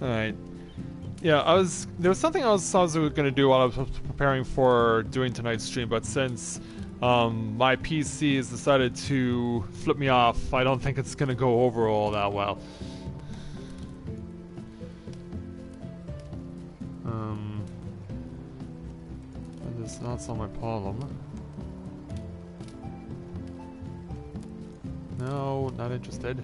Alright. Yeah, there was something else I was going to do while I was preparing for doing tonight's stream, but since my PC has decided to flip me off, I don't think it's going to go over all that well. It's not solve my problem. No, not interested.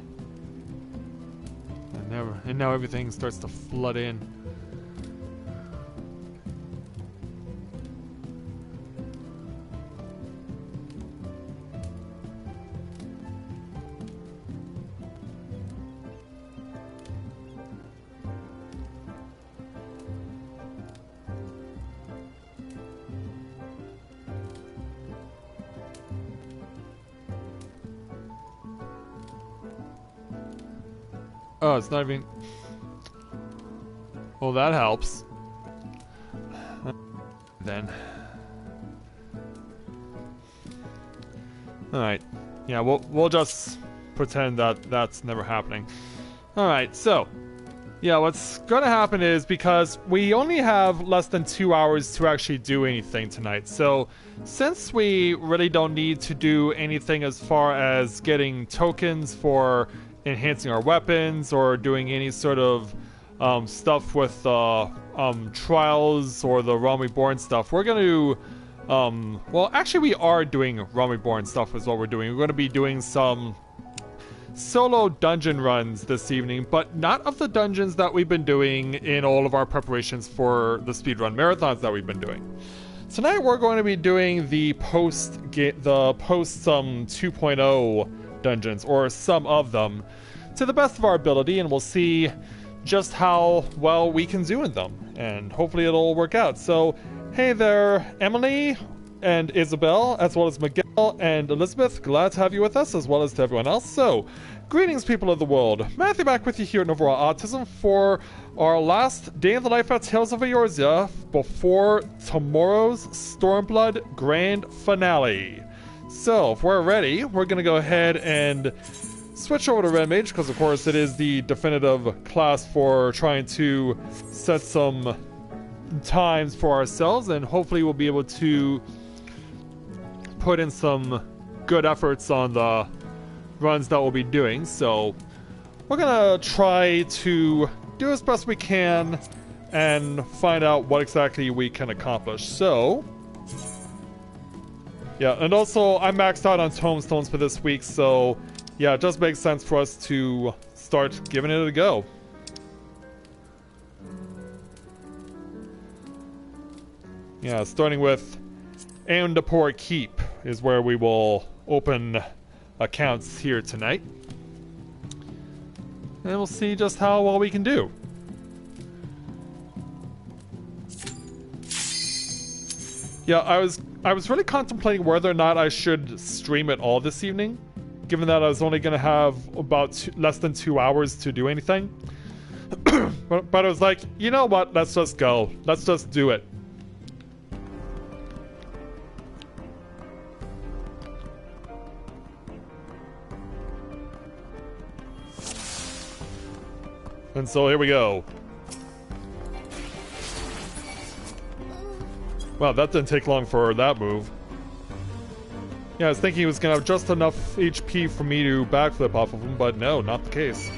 And now everything starts to flood in. Oh, it's not even... Well, that helps. Then. Alright. Yeah, we'll just pretend that that's never happening. Alright, so... Yeah, what's gonna happen is, because we only have less than 2 hours to actually do anything tonight, so since we really don't need to do anything as far as getting tokens for enhancing our weapons or doing any sort of stuff with trials or the Realm Reborn stuff, we're going to well, actually we are doing Realm Reborn stuff is what we're doing. We're going to be doing some solo dungeon runs this evening, but not of the dungeons that we've been doing in all of our preparations for the speedrun marathons that we've been doing. Tonight we're going to be doing the post 2.0 dungeons, or some of them, to the best of our ability, and we'll see just how well we can do in them, and hopefully it'll work out. So, hey there, Emily and Isabel, as well as Miguel and Elizabeth. Glad to have you with us, as well as to everyone else. So, greetings, people of the world. Matthia back with you here at Novaura Autism for our last day in the life at Tales of Eorzea before tomorrow's Stormblood grand finale. So, if we're ready, we're going to go ahead and switch over to Red Mage, because of course it is the definitive class for trying to set some times for ourselves, and hopefully we'll be able to put in some good efforts on the runs that we'll be doing. So, we're going to try to do as best we can and find out what exactly we can accomplish. So... yeah, and also I'm maxed out on tomestones for this week, so yeah, it just makes sense for us to start giving it a go. Yeah, starting with Aondapor Keep is where we will open accounts here tonight. And we'll see just how well we can do. Yeah, I was really contemplating whether or not I should stream it all this evening, given that I was only going to have about less than 2 hours to do anything. but I was like, you know what, let's just go. Let's just do it. And so here we go. Wow, that didn't take long for that move. Yeah, I was thinking he was gonna have just enough HP for me to backflip off of him, but no, not the case.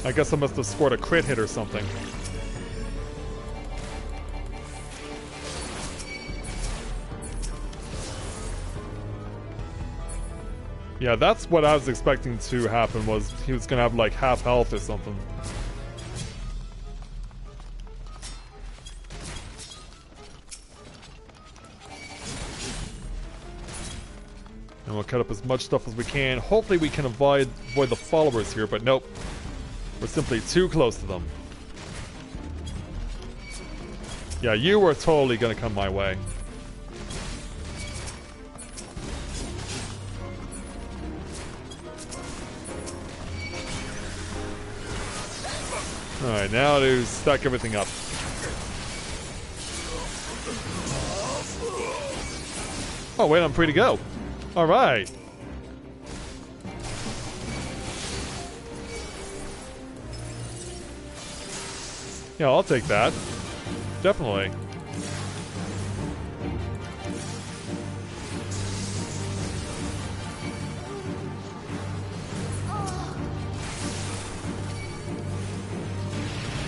I guess I must have scored a crit hit or something. Yeah, that's what I was expecting to happen, was he was gonna have like half health or something. And we'll cut up as much stuff as we can. Hopefully we can avoid the followers here, but nope. We're simply too close to them. Yeah, you were totally gonna come my way. Alright, now to stack everything up. Oh wait, I'm free to go. Alright. Yeah, I'll take that. Definitely.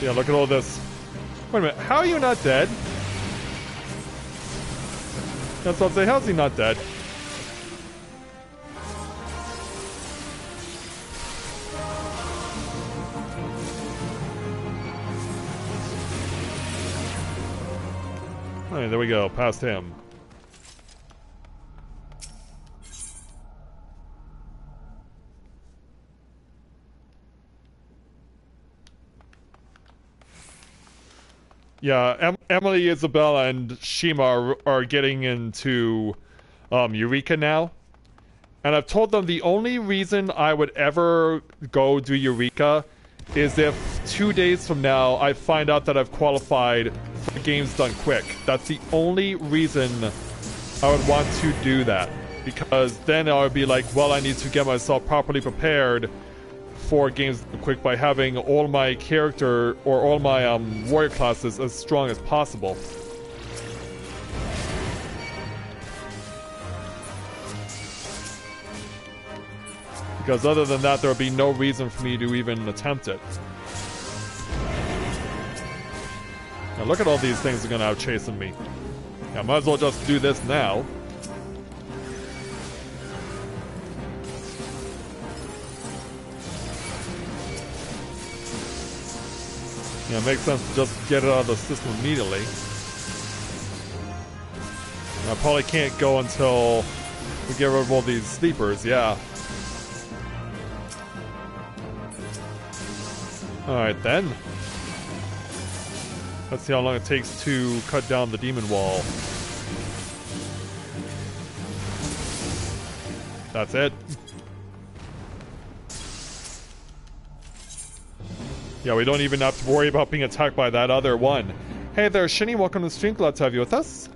Yeah, look at all this. Wait a minute, how are you not dead? That's what I'll say, how's he not dead? Alright, there we go, past him. Yeah, Emily, Isabella, and Shima are getting into Eureka now. And I've told them the only reason I would ever go do Eureka is if 2 days from now I find out that I've qualified for games done quick. That's the only reason I would want to do that. Because then I would be like, well, I need to get myself properly prepared for games done quick by having all my character or all my warrior classes as strong as possible. Because other than that, there would be no reason for me to even attempt it. Now look at all these things that are gonna outchasing me. I might as well just do this now. Yeah, it makes sense to just get it out of the system immediately. I probably can't go until we get rid of all these sleepers, yeah. Alright then. Let's see how long it takes to cut down the demon wall. That's it. Yeah, we don't even have to worry about being attacked by that other one. Hey there, Shinny, welcome to the stream. Glad to have you with us.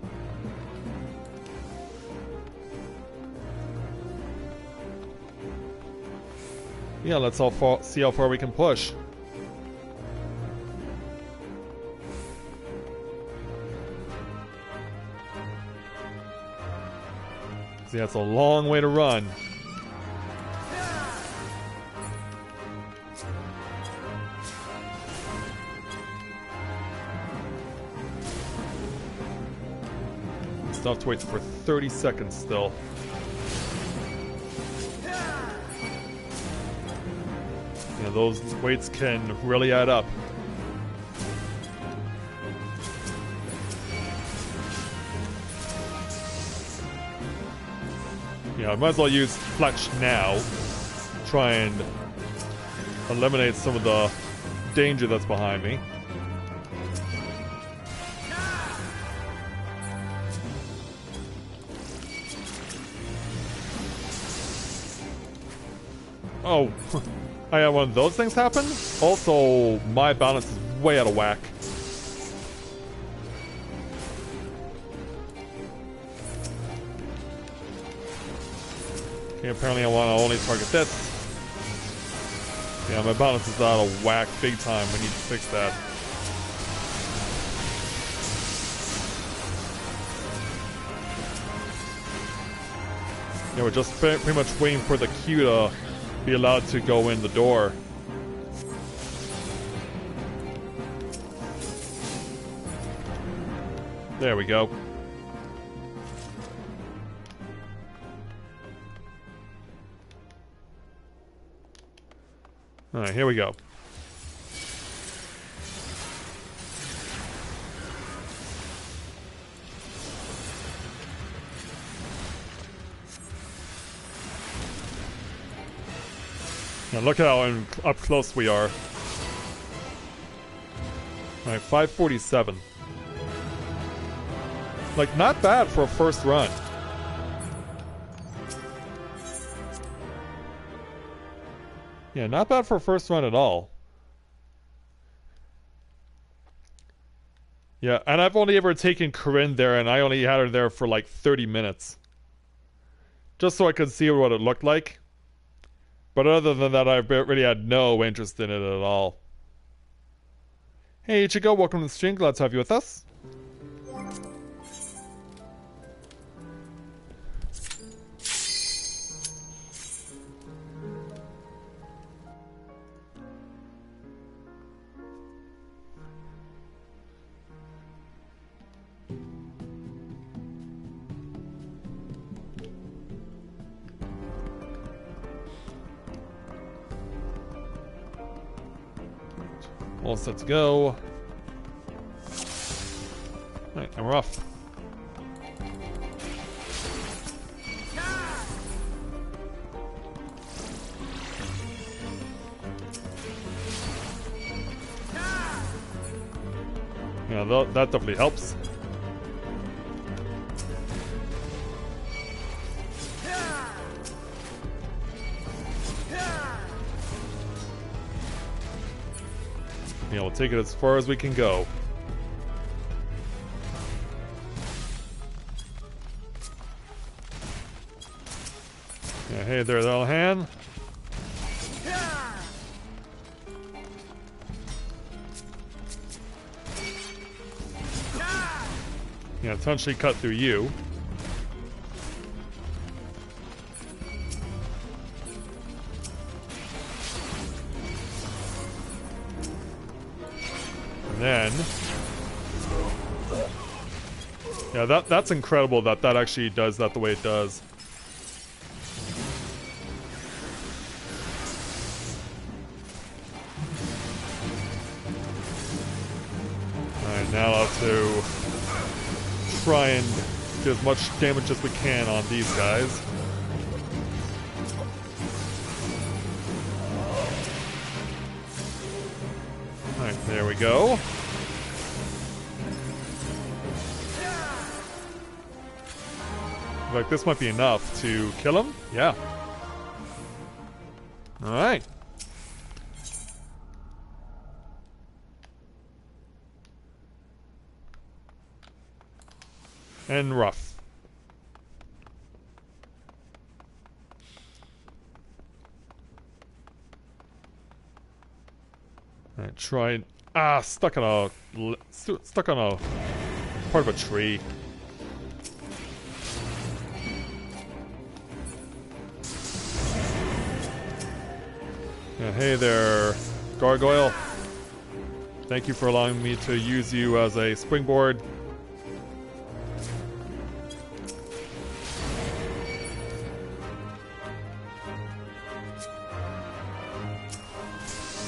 Yeah, let's all see how far we can push. See, that's a long way to run. Still have to wait for 30 seconds still. Yeah, those waits can really add up. Yeah, I might as well use Fletch now. Try and eliminate some of the danger that's behind me. Oh, I had one of those things happen? Also, my balance is way out of whack. Okay, apparently I want to only target this. Yeah, my balance is out of whack big time. We need to fix that. Yeah, we're just pretty much waiting for the queue to be allowed to go in the door. There we go. Alright, here we go. Now look at how up close we are. Alright, 547. Like, not bad for a first run. Yeah, not bad for a first run at all. Yeah, and I've only ever taken Corinne there, and I only had her there for like 30 minutes. Just so I could see what it looked like. But other than that, I really had no interest in it at all. Hey Ichigo, welcome to the stream. Glad to have you with us. All set to go. Alright, and we're off. Yeah, that definitely helps. Yeah, we'll take it as far as we can go. Yeah, hey there, little hand. Yeah, essentially cut through you. Then, yeah, that's incredible that actually does that the way it does. Alright, now I'll have to try and do as much damage as we can on these guys. Alright, there we go. Like, this might be enough to kill him. Yeah. Alright. And rough. Alright, try and... Ah, stuck on a part of a tree. Yeah, hey there, Gargoyle. Thank you for allowing me to use you as a springboard.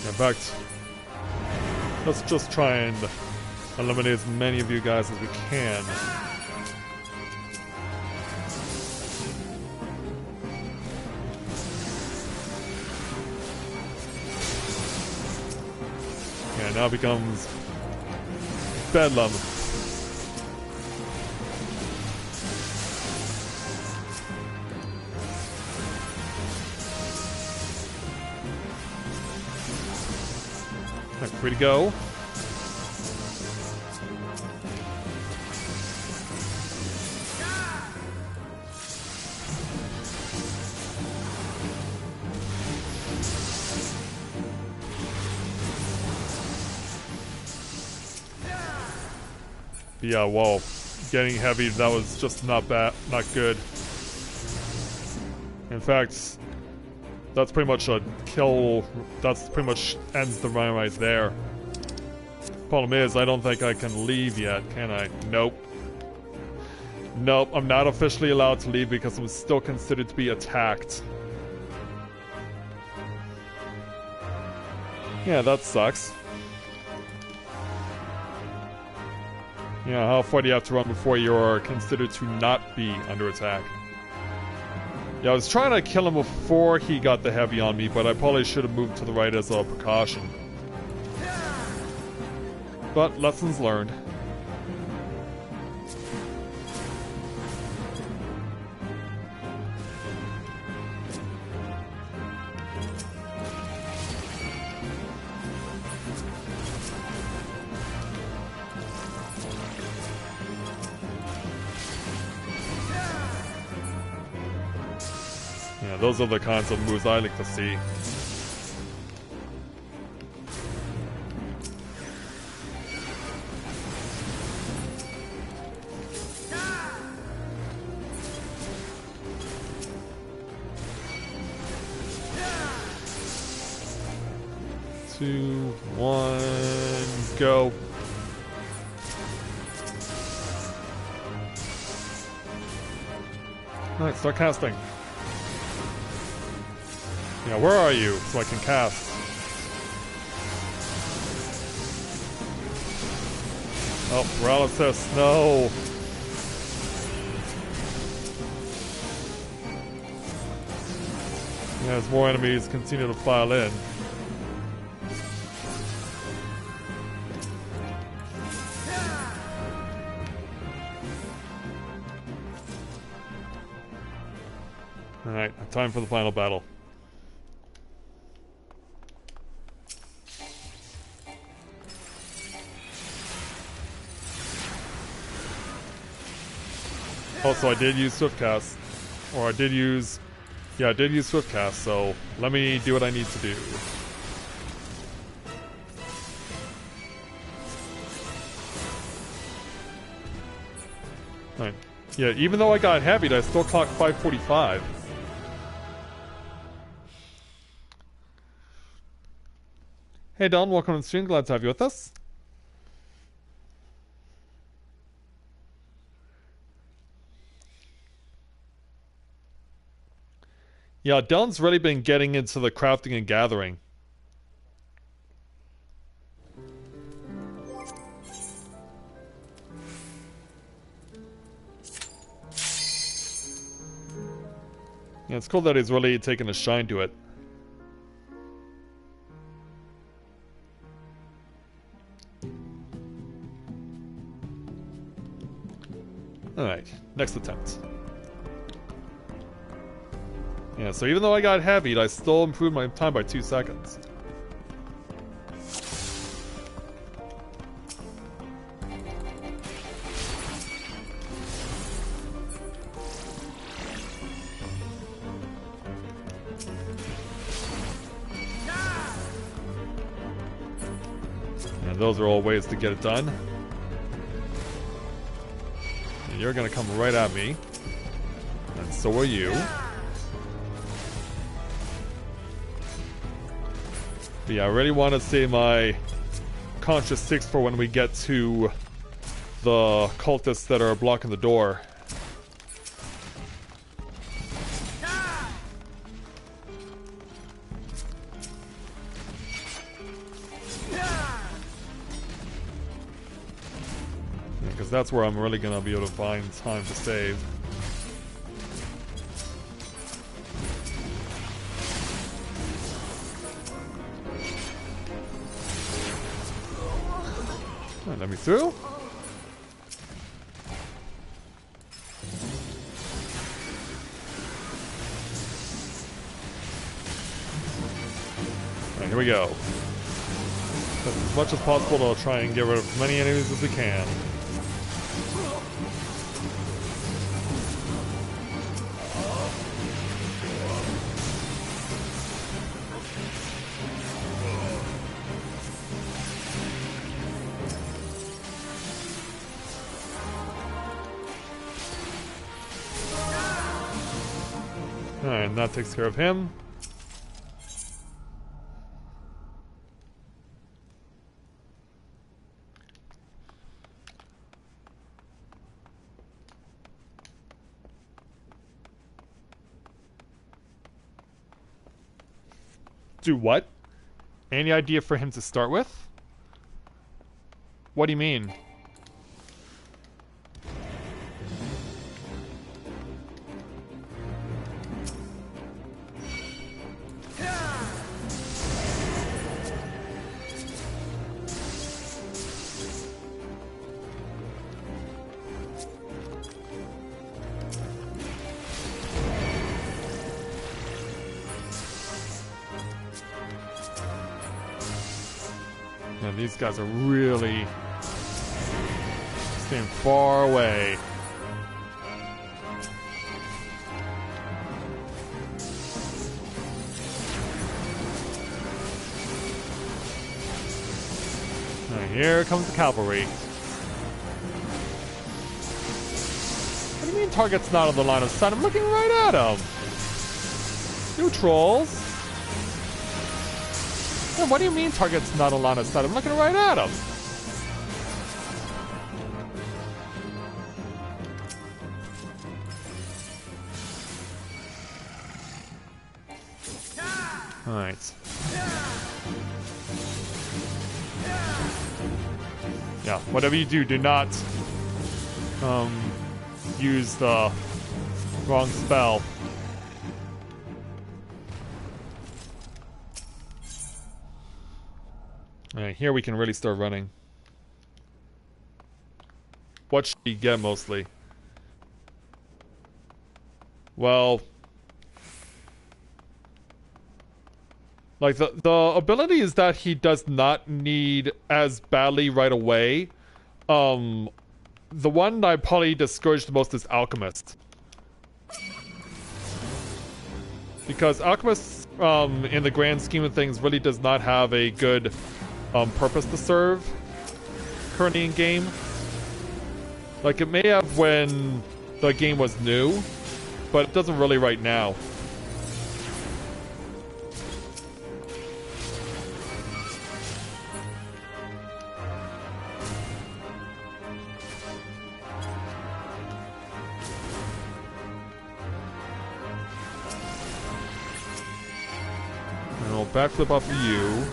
In fact, let's just try and eliminate as many of you guys as we can. Yeah, now it becomes bedlam. Free to go. Yeah, whoa. Getting heavy, that was just not bad, not good. In fact, that's pretty much a kill. That's pretty much ends the run right there. Problem is, I don't think I can leave yet, can I? Nope. Nope, I'm not officially allowed to leave because I'm still considered to be attacked. Yeah, that sucks. Yeah, how far do you have to run before you're considered to not be under attack? Yeah, I was trying to kill him before he got the heavy on me, but I probably should have moved to the right as a precaution. But, lessons learned. Yeah, those are the kinds of moves I like to see. 2, 1, go. Alright, start casting. Yeah, where are you? So I can cast. Oh, paralysis, no! Yeah, as more enemies continue to file in. Alright, time for the final battle. Also, I did use Swift Cast. Or I did use... Yeah, I did use Swift Cast, so let me do what I need to do. Alright. Yeah, even though I got heavied, I still clocked 545. Hey Don, welcome to the stream. Glad to have you with us. Yeah, Don's really been getting into the crafting and gathering. Yeah, it's cool that he's really taken a shine to it. Alright, next attempt. Yeah, so even though I got heavied, I still improved my time by 2 seconds. And those are all ways to get it done. And you're gonna come right at me. And so are you. But yeah, I really want to save my Conscious 6 for when we get to the cultists that are blocking the door. Because that's where I'm really going to be able to find time to save. Let me through. Alright, here we go. As much as possible to try and get rid of as many enemies as we can. Alright, and that takes care of him. Do what? Any idea for him to start with? What do you mean? Man, these guys are really staying far away. Now here comes the cavalry. What do you mean target's not on the line of sight? I'm looking right at him. You trolls. Yeah, what do you mean target's not a line of sight? I'm looking right at him. Alright. Yeah, whatever you do, do not use the wrong spell. Alright, here we can really start running. What should we get mostly? Well, like the ability is that he does not need as badly right away. The one I probably discouraged the most is Alchemist. Because Alchemist, in the grand scheme of things, really does not have a good purpose to serve currently in game. Like, it may have when the game was new, but it doesn't really right now. I'll backflip off of you.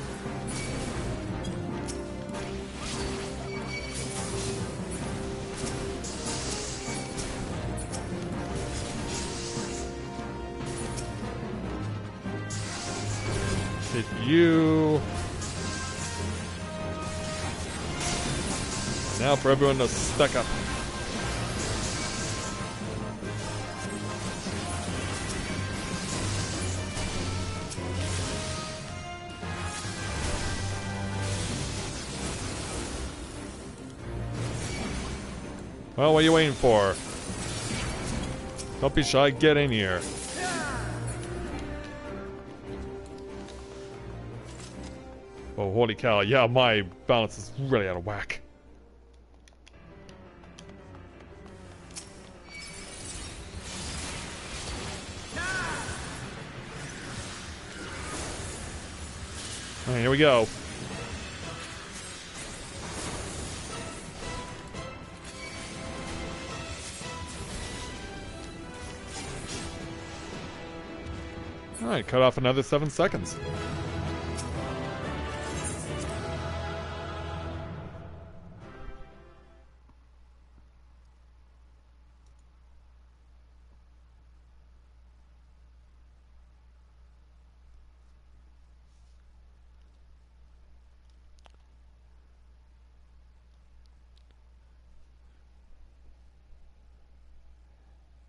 Hit you. Now for everyone to stack up. Well, what are you waiting for? Don't be shy, get in here. Oh, holy cow, yeah, my balance is really out of whack. Alright, here we go. Alright, cut off another 7 seconds.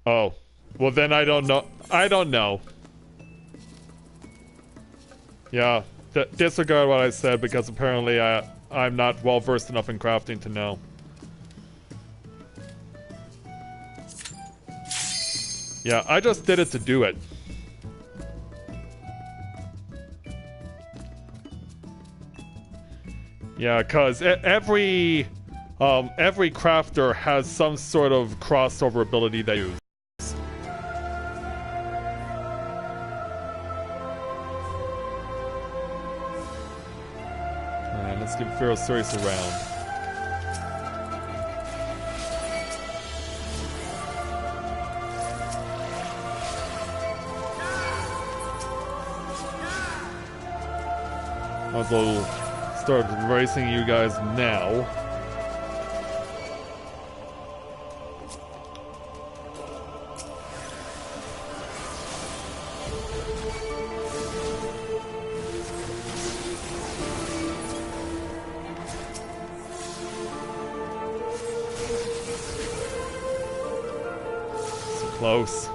Oh, well then I don't know. I don't know. Yeah, disregard what I said because apparently I'm not well versed enough in crafting to know. Yeah, I just did it to do it. Yeah, cause every crafter has some sort of crossover ability they use. Let's give Eorzea a round. Might as well start racing you guys now. Close.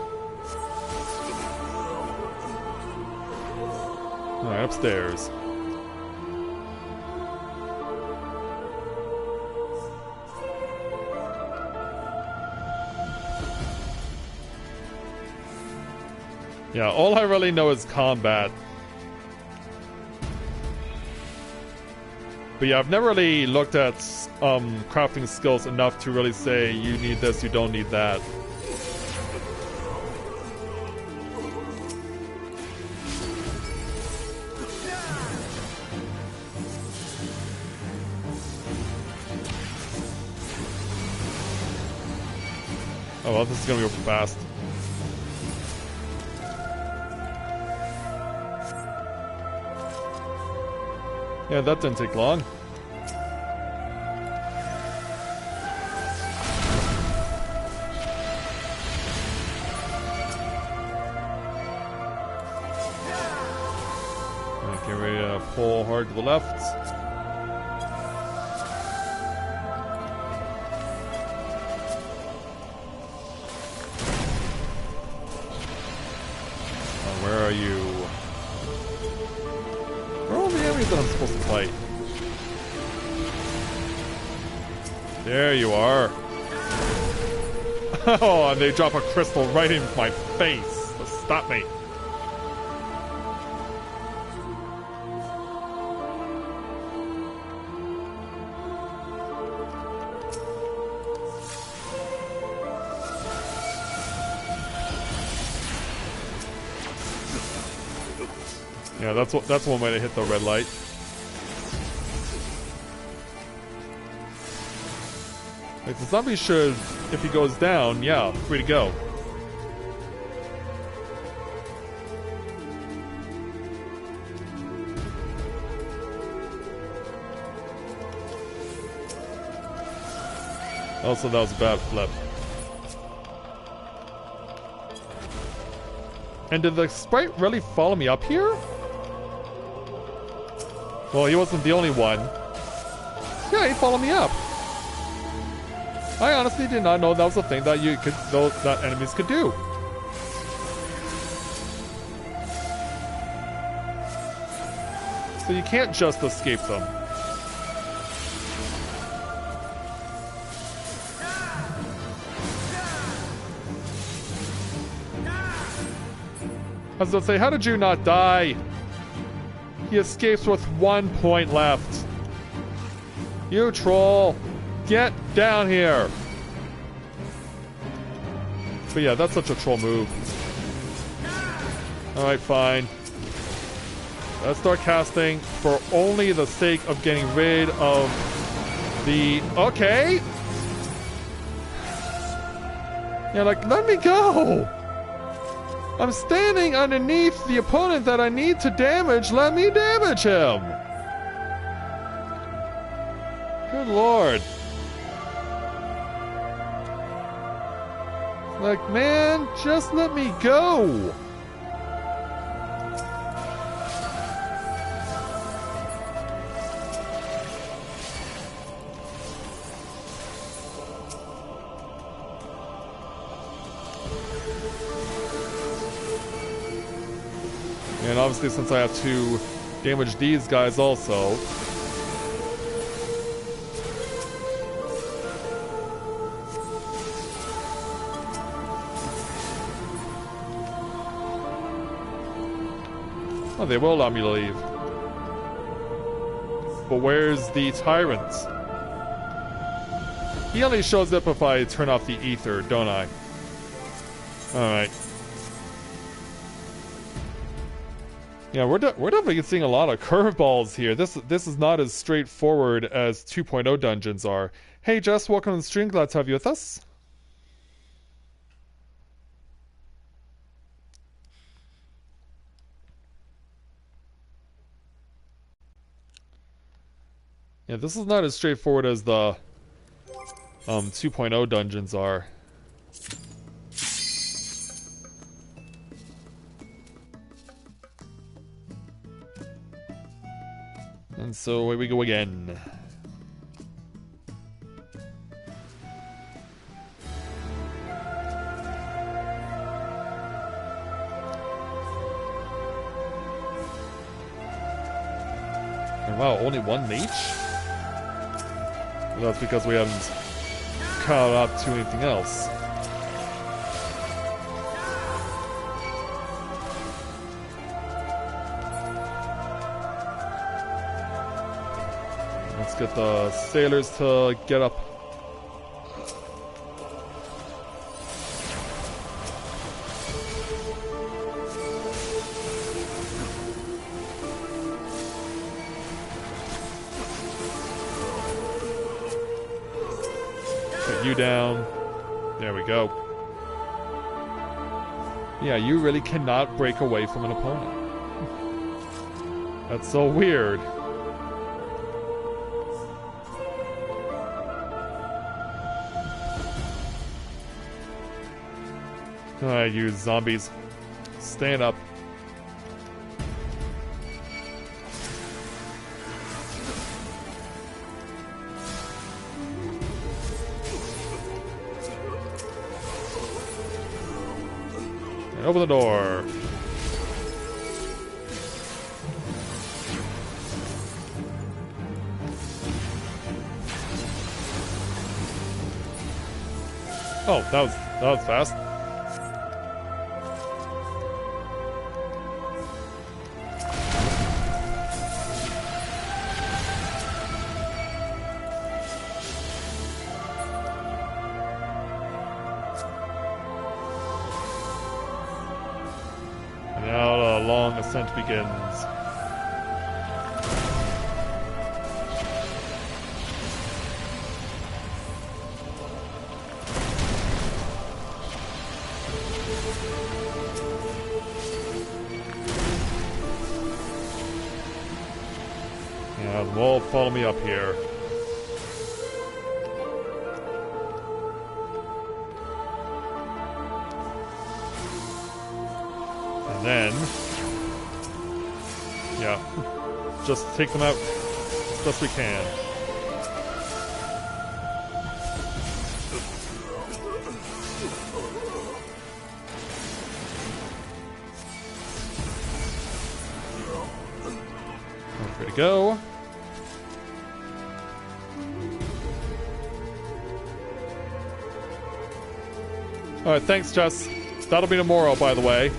Alright, upstairs. Yeah, all I really know is combat. But yeah, I've never really looked at crafting skills enough to really say you need this, you don't need that. Oh well, this is gonna be over fast. Yeah, that didn't take long. Get ready to pull hard to the left. Where are you? Where are all the enemies that I'm supposed to fight? There you are. Oh, and they drop a crystal right in my face to stop me. Yeah, that's one way to hit the red light. Like the zombie should, if he goes down, yeah, free to go. Also, that was a bad flip. And did the sprite really follow me up here? Well, he wasn't the only one. Yeah, he followed me up. I honestly did not know that was a thing that that enemies could do. So you can't just escape them. I was gonna say, how did you not die? He escapes with 1 point left. You troll! Get down here! But yeah, that's such a troll move. Alright, fine. Let's start casting for only the sake of getting rid of the... Okay! Yeah, like, let me go! I'm standing underneath the opponent that I need to damage. Let me damage him! Good lord. Like, man, just let me go! And obviously, since I have to damage these guys also. Oh, they will allow me to leave. But where's the tyrant? He only shows up if I turn off the ether, don't I? Alright. Yeah, we're definitely seeing a lot of curveballs here. This is not as straightforward as 2.0 dungeons are. Hey Jess, welcome to the stream. Glad to have you with us. Yeah, this is not as straightforward as the 2.0 dungeons are. And so away we go again. And wow, only one mage? Well, that's because we haven't caught up to anything else. Let's get the sailors to get up. Get you down. There we go. Yeah, you really cannot break away from an opponent. That's so weird. Alright, you zombies. Stand up. And open the door. Oh, that was fast. And now the long ascent begins. Well, follow me up here. And then... yeah. Just take them out as best we can. Ready to go. Alright, thanks, Jess. That'll be tomorrow, by the way.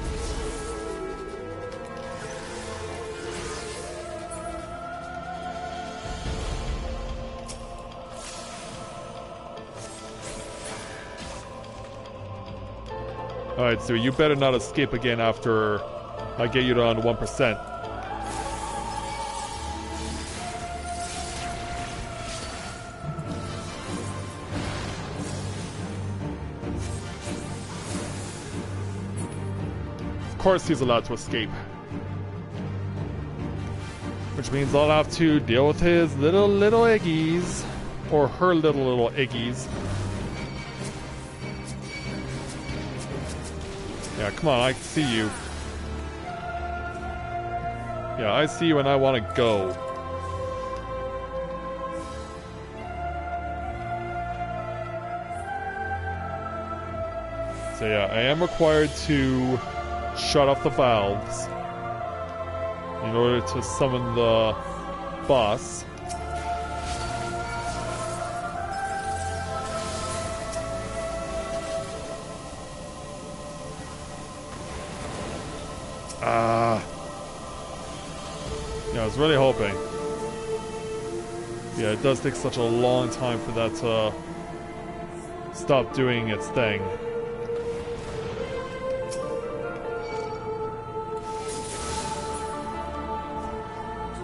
Alright, so you better not escape again after I get you down to 1%. Of course he's allowed to escape. Which means I'll have to deal with his little eggies. Or her little eggies. Yeah, come on, I see you. Yeah, I see you and I want to go. So yeah, I am required to shut off the valves in order to summon the boss. Yeah, I was really hoping. Yeah, it does take such a long time for that to stop doing its thing.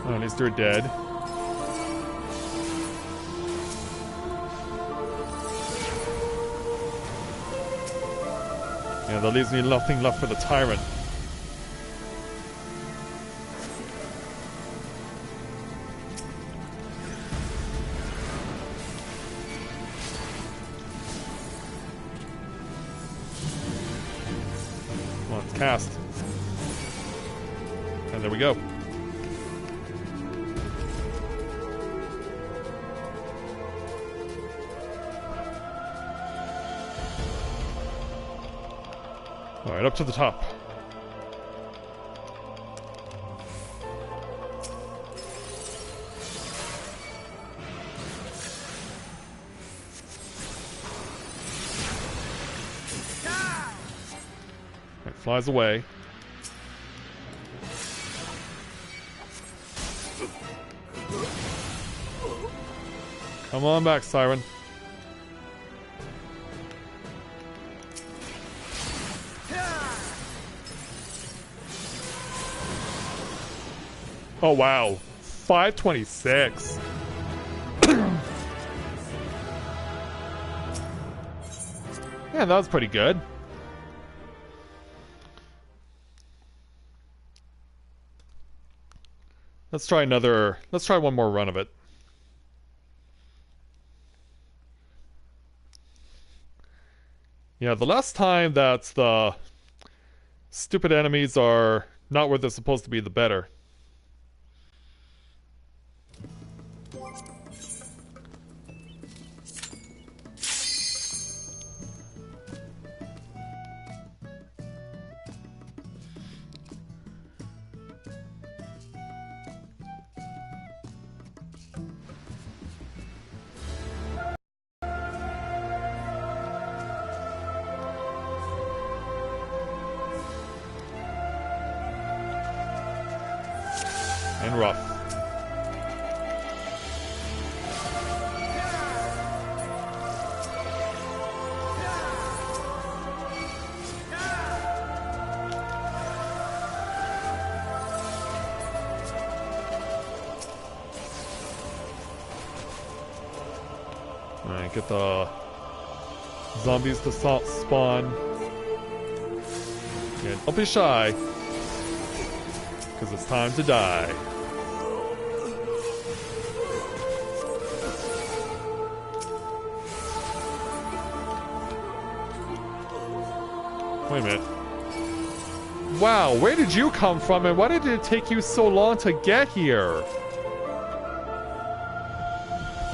Oh, at least they're dead. Yeah, that leaves me nothing left for the tyrant. Come on, it's cast. And there we go. Alright, up to the top. It flies away. Come on back, Siren. Oh wow, 526. Yeah, that was pretty good. Let's try another... Let's try one more run of it. Yeah, the less time that the stupid enemies are not where they're supposed to be, the better. And rough. Alright, get the zombies to spawn. Yeah, don't be shy. Because it's time to die. Wait a minute. Wow, where did you come from and why did it take you so long to get here?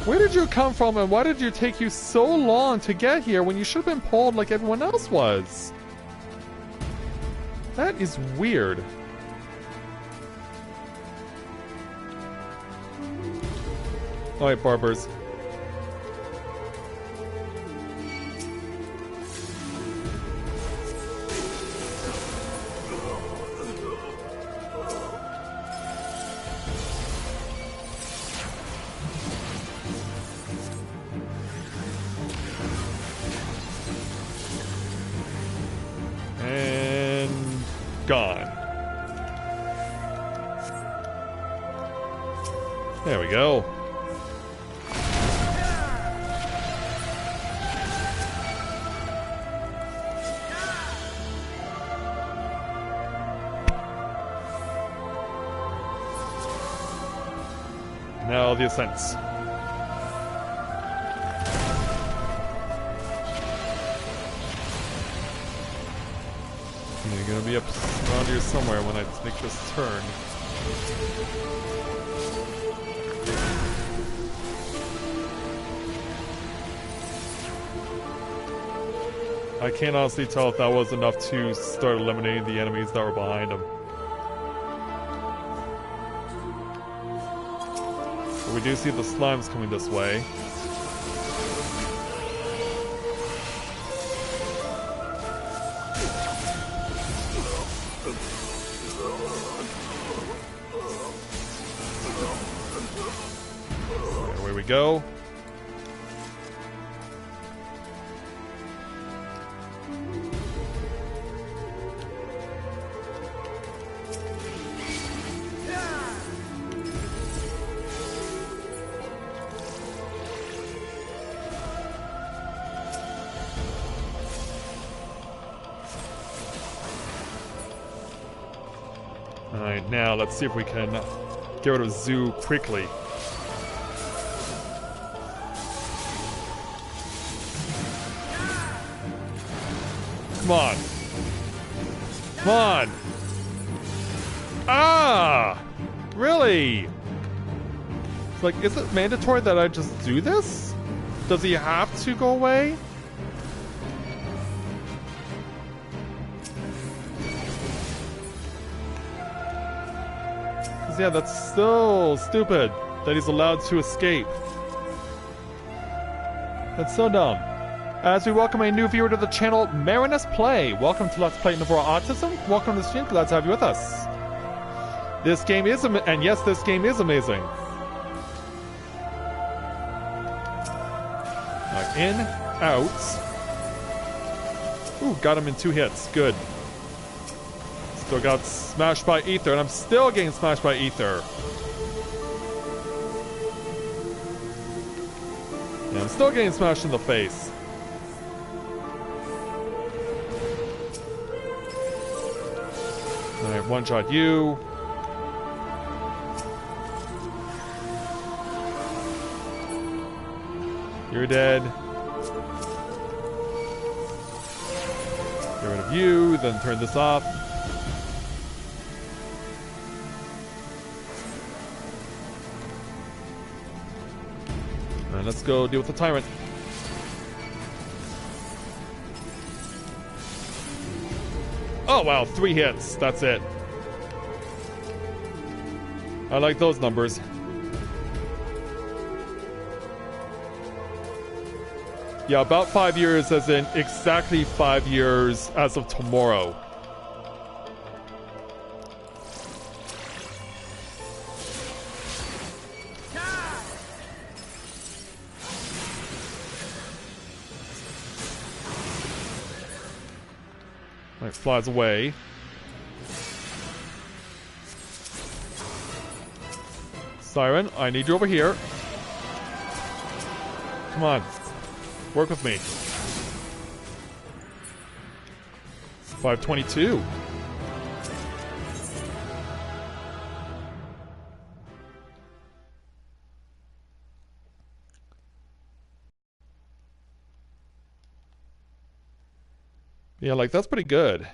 Where did you come from and why did it take you so long to get here when you should have been pulled like everyone else was? That is weird. Alright, barbers. And gone. There we go. Now the ascents. You're gonna be up around here somewhere when I make this turn. I can't honestly tell if that was enough to start eliminating the enemies that were behind him. But we do see the slimes coming this way. Away we go. Alright, now let's see if we can get rid of Zoo quickly. Come on. Come on. Ah! Really? It's like, is it mandatory that I just do this? Does he have to go away? Yeah, that's so stupid that he's allowed to escape. That's so dumb. As we welcome a new viewer to the channel, Marinus Play. Welcome to Let's Play Novaura Autism. Welcome to the stream. Glad to have you with us. This game is and yes, this game is amazing. Right, in, out. Ooh, got him in 2 hits. Good. Still got smashed by Ether, and I'm still getting smashed by Ether. And I'm still getting smashed in the face. Alright, one shot you. You're dead. Get rid of you, then turn this off. And let's go deal with the tyrant. Oh wow, 3 hits. That's it. I like those numbers. Yeah, about 5 years, as in exactly 5 years as of tomorrow. It flies away. Siren, I need you over here. Come on. Work with me. 522. Yeah, like, that's pretty good.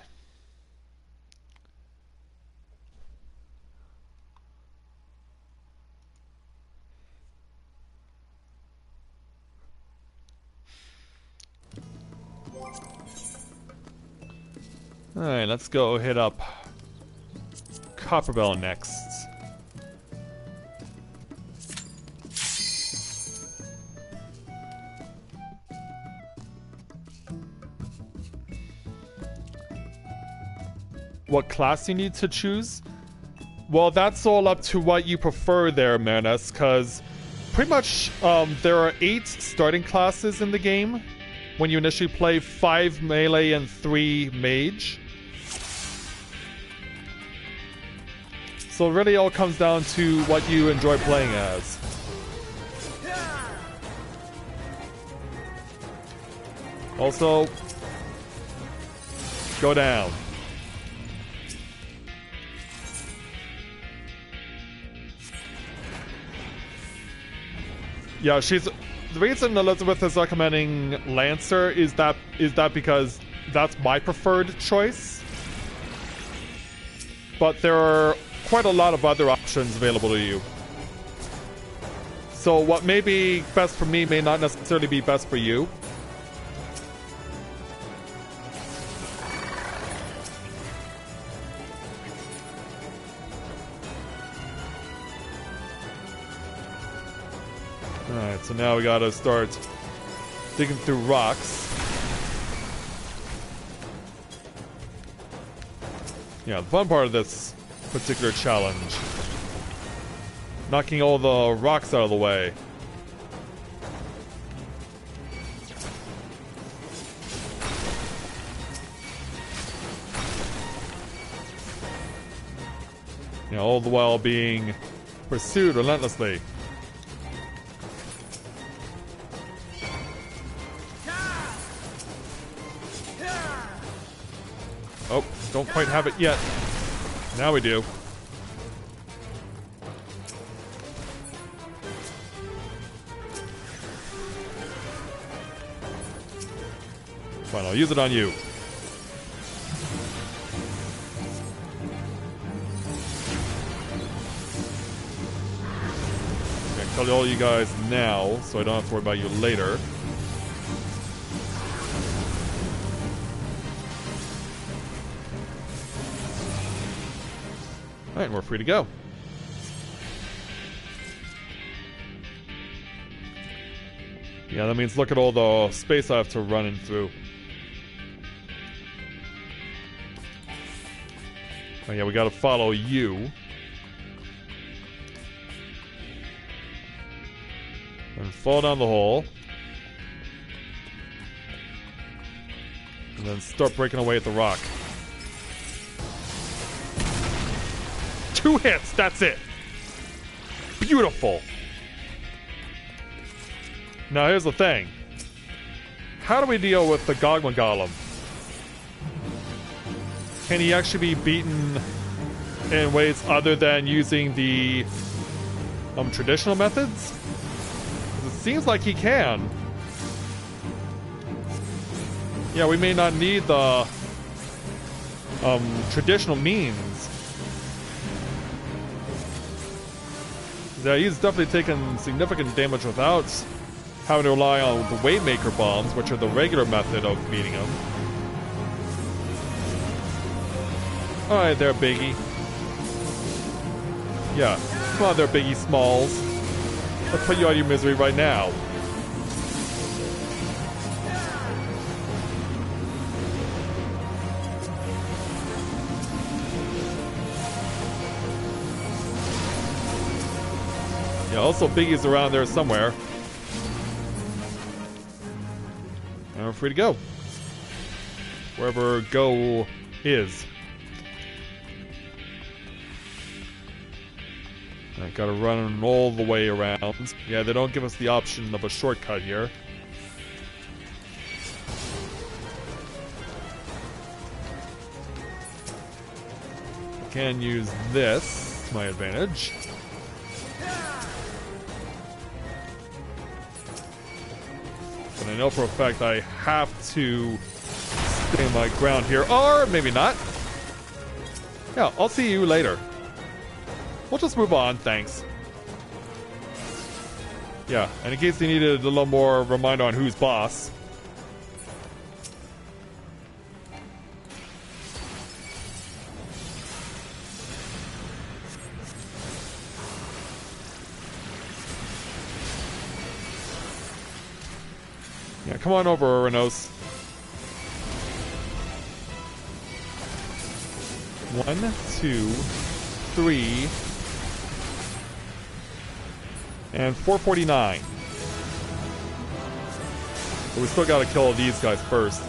Alright, let's go hit up Copperbell next. What class you need to choose? Well, that's all up to what you prefer there, Manus, because pretty much there are 8 starting classes in the game when you initially play, 5 melee and 3 mage. So it really all comes down to what you enjoy playing as. Also, go down. Yeah, the reason Elizabeth is recommending Lancer is that because that's my preferred choice. But there are quite a lot of other options available to you. So what may be best for me may not necessarily be best for you. Alright, so now we gotta start digging through rocks. Yeah, the fun part of this particular challenge. Knocking all the rocks out of the way. You know, all the while being pursued relentlessly. Oh, don't quite have it yet. Now we do. Fine, I'll use it on you. I'm gonna tell all you guys now, so I don't have to worry about you later. Alright, we're free to go. Yeah, that means look at all the space I have to run in through. Oh yeah, we gotta follow you. And fall down the hole. And then start breaking away at the rock. 2 hits, that's it. Beautiful. Now here's the thing. How do we deal with the Gogma Golem? Can he actually be beaten in ways other than using the traditional methods? It seems like he can. Yeah, we may not need the traditional means. Yeah, he's definitely taken significant damage without having to rely on the Waymaker bombs, which are the regular method of beating him. Alright there, Biggie. Yeah, come on there, Biggie Smalls. Let's put you out of your misery right now. Yeah, also Biggie's around there somewhere. And we're free to go. Wherever go is. I gotta run all the way around. Yeah, they don't give us the option of a shortcut here. I can use this to my advantage. But I know for a fact I have to stay my ground here. Or maybe not. Yeah, I'll see you later. We'll just move on, thanks. Yeah, and in case you needed a little more reminder on who's boss. Yeah, come on over, Uranos. 1, 2, 3, and 449. But we still gotta kill these guys first.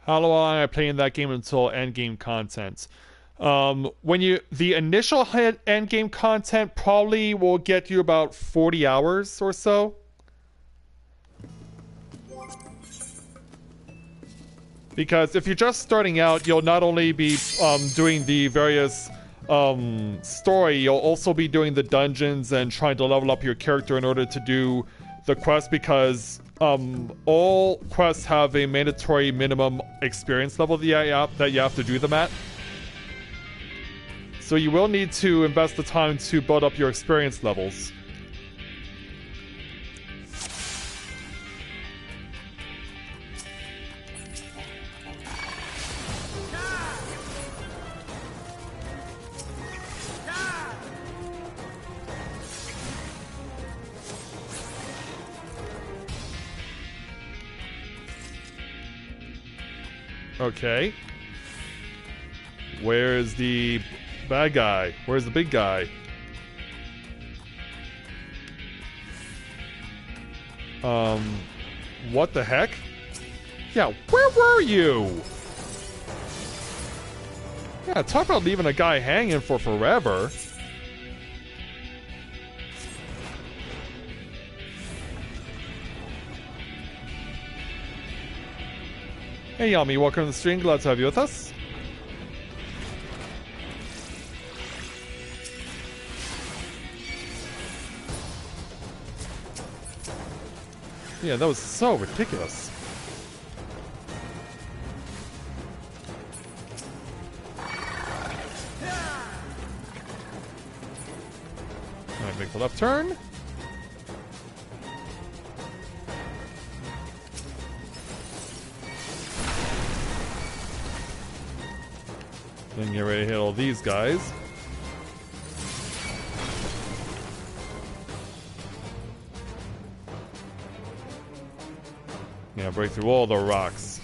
How long am I playing that game until endgame content? The initial endgame content probably will get you about 40 hours or so. Because if you're just starting out, you'll not only be doing the various story, you'll also be doing the dungeons and trying to level up your character in order to do the quest, because all quests have a mandatory minimum experience level that you have to do them at. So you will need to invest the time to build up your experience levels. Okay. Where's the bad guy? Where's the big guy? What the heck? Yeah, where were you? Yeah, talk about leaving a guy hanging for forever. Hey Yami, welcome to the stream. Glad to have you with us. Yeah, that was so ridiculous. Alright, make the left turn. Then get ready to hit all these guys. Yeah, break through all the rocks.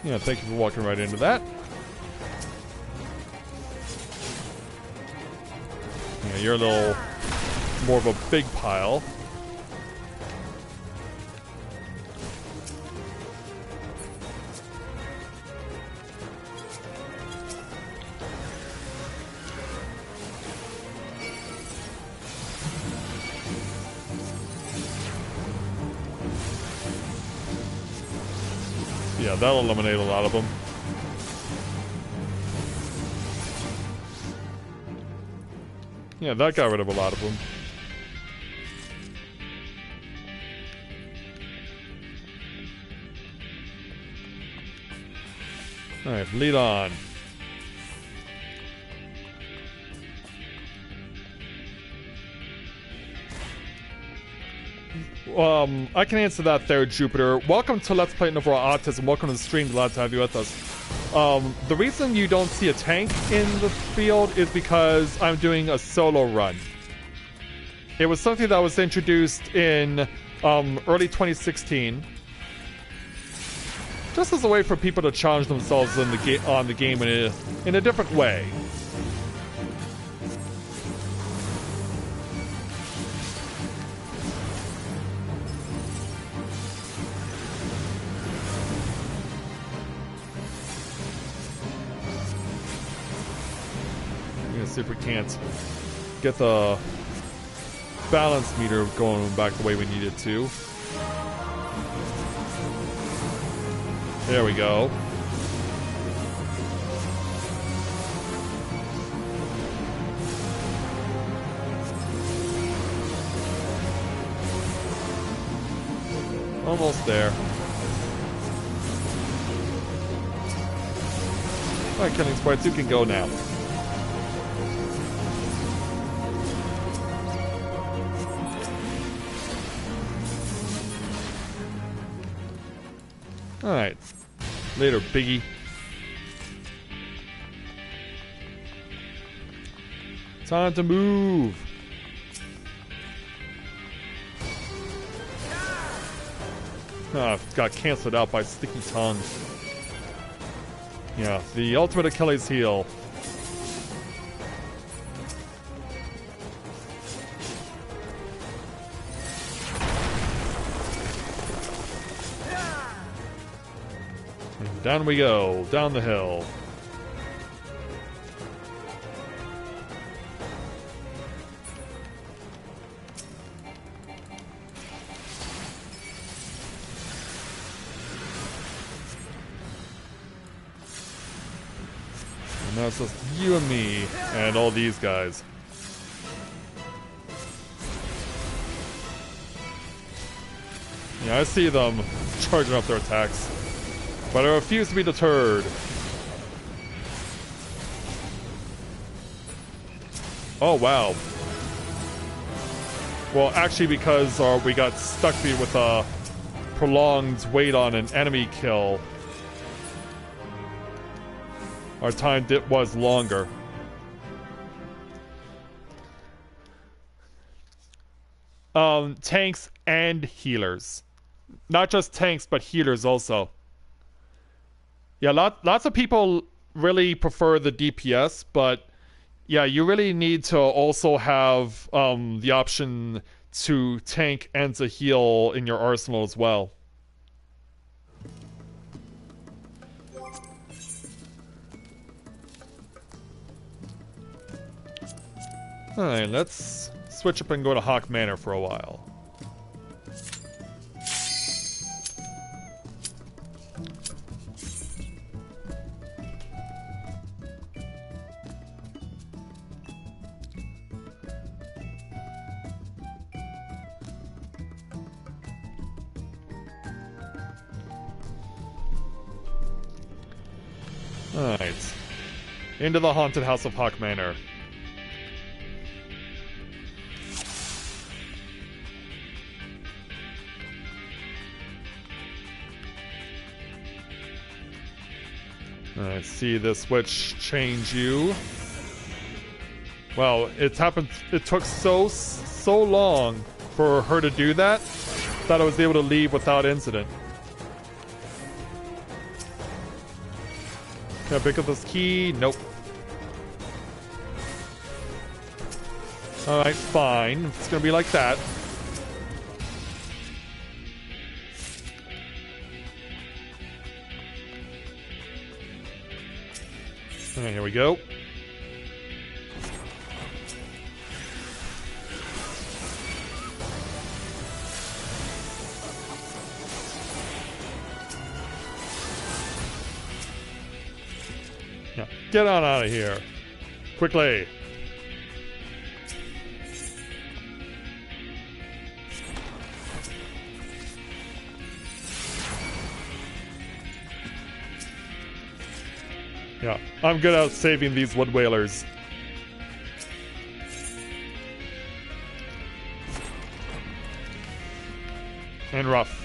Yeah, thank you for walking right into that. Yeah, you're a little more of a big pile. Yeah, that'll eliminate a lot of them. Yeah, that got rid of a lot of them. Alright, lead on. I can answer that there, Jupiter. Welcome to Let's Play Novaura Autism. Welcome to the stream. Glad to have you with us. The reason you don't see a tank in the field is because I'm doing a solo run. It was something that was introduced in early 2016, just as a way for people to challenge themselves in the on the game in a different way. See if we can't get the balance meter going back the way we need it to. There we go. Almost there. Alright, Killing Sprites, you can go now. Alright. Later, Biggie. Time to move. Ah, got canceled out by Sticky Tongue. Yeah, the ultimate Achilles heel. Down we go, down the hill. And now it's just you and me and all these guys. Yeah, I see them charging up their attacks. But I refuse to be deterred. Oh, wow. Well, actually, because we got stuck with a prolonged wait on an enemy kill, our time was longer. Tanks and healers. Not just tanks, but healers also. Yeah, lots of people really prefer the DPS, but yeah, you really need to also have the option to tank and to heal in your arsenal as well. Alright, let's switch up and go to Hawk Manor for a while. Alright. Into the haunted house of Hawk Manor. Alright, see this switch change you. Well, it happened. It took so long for her to do that I was able to leave without incident. Can I pick up this key? Nope. Alright, fine. It's gonna be like that. Alright, here we go. get on out of here. Quickly. Yeah, I'm good at saving these wood whalers. And rough.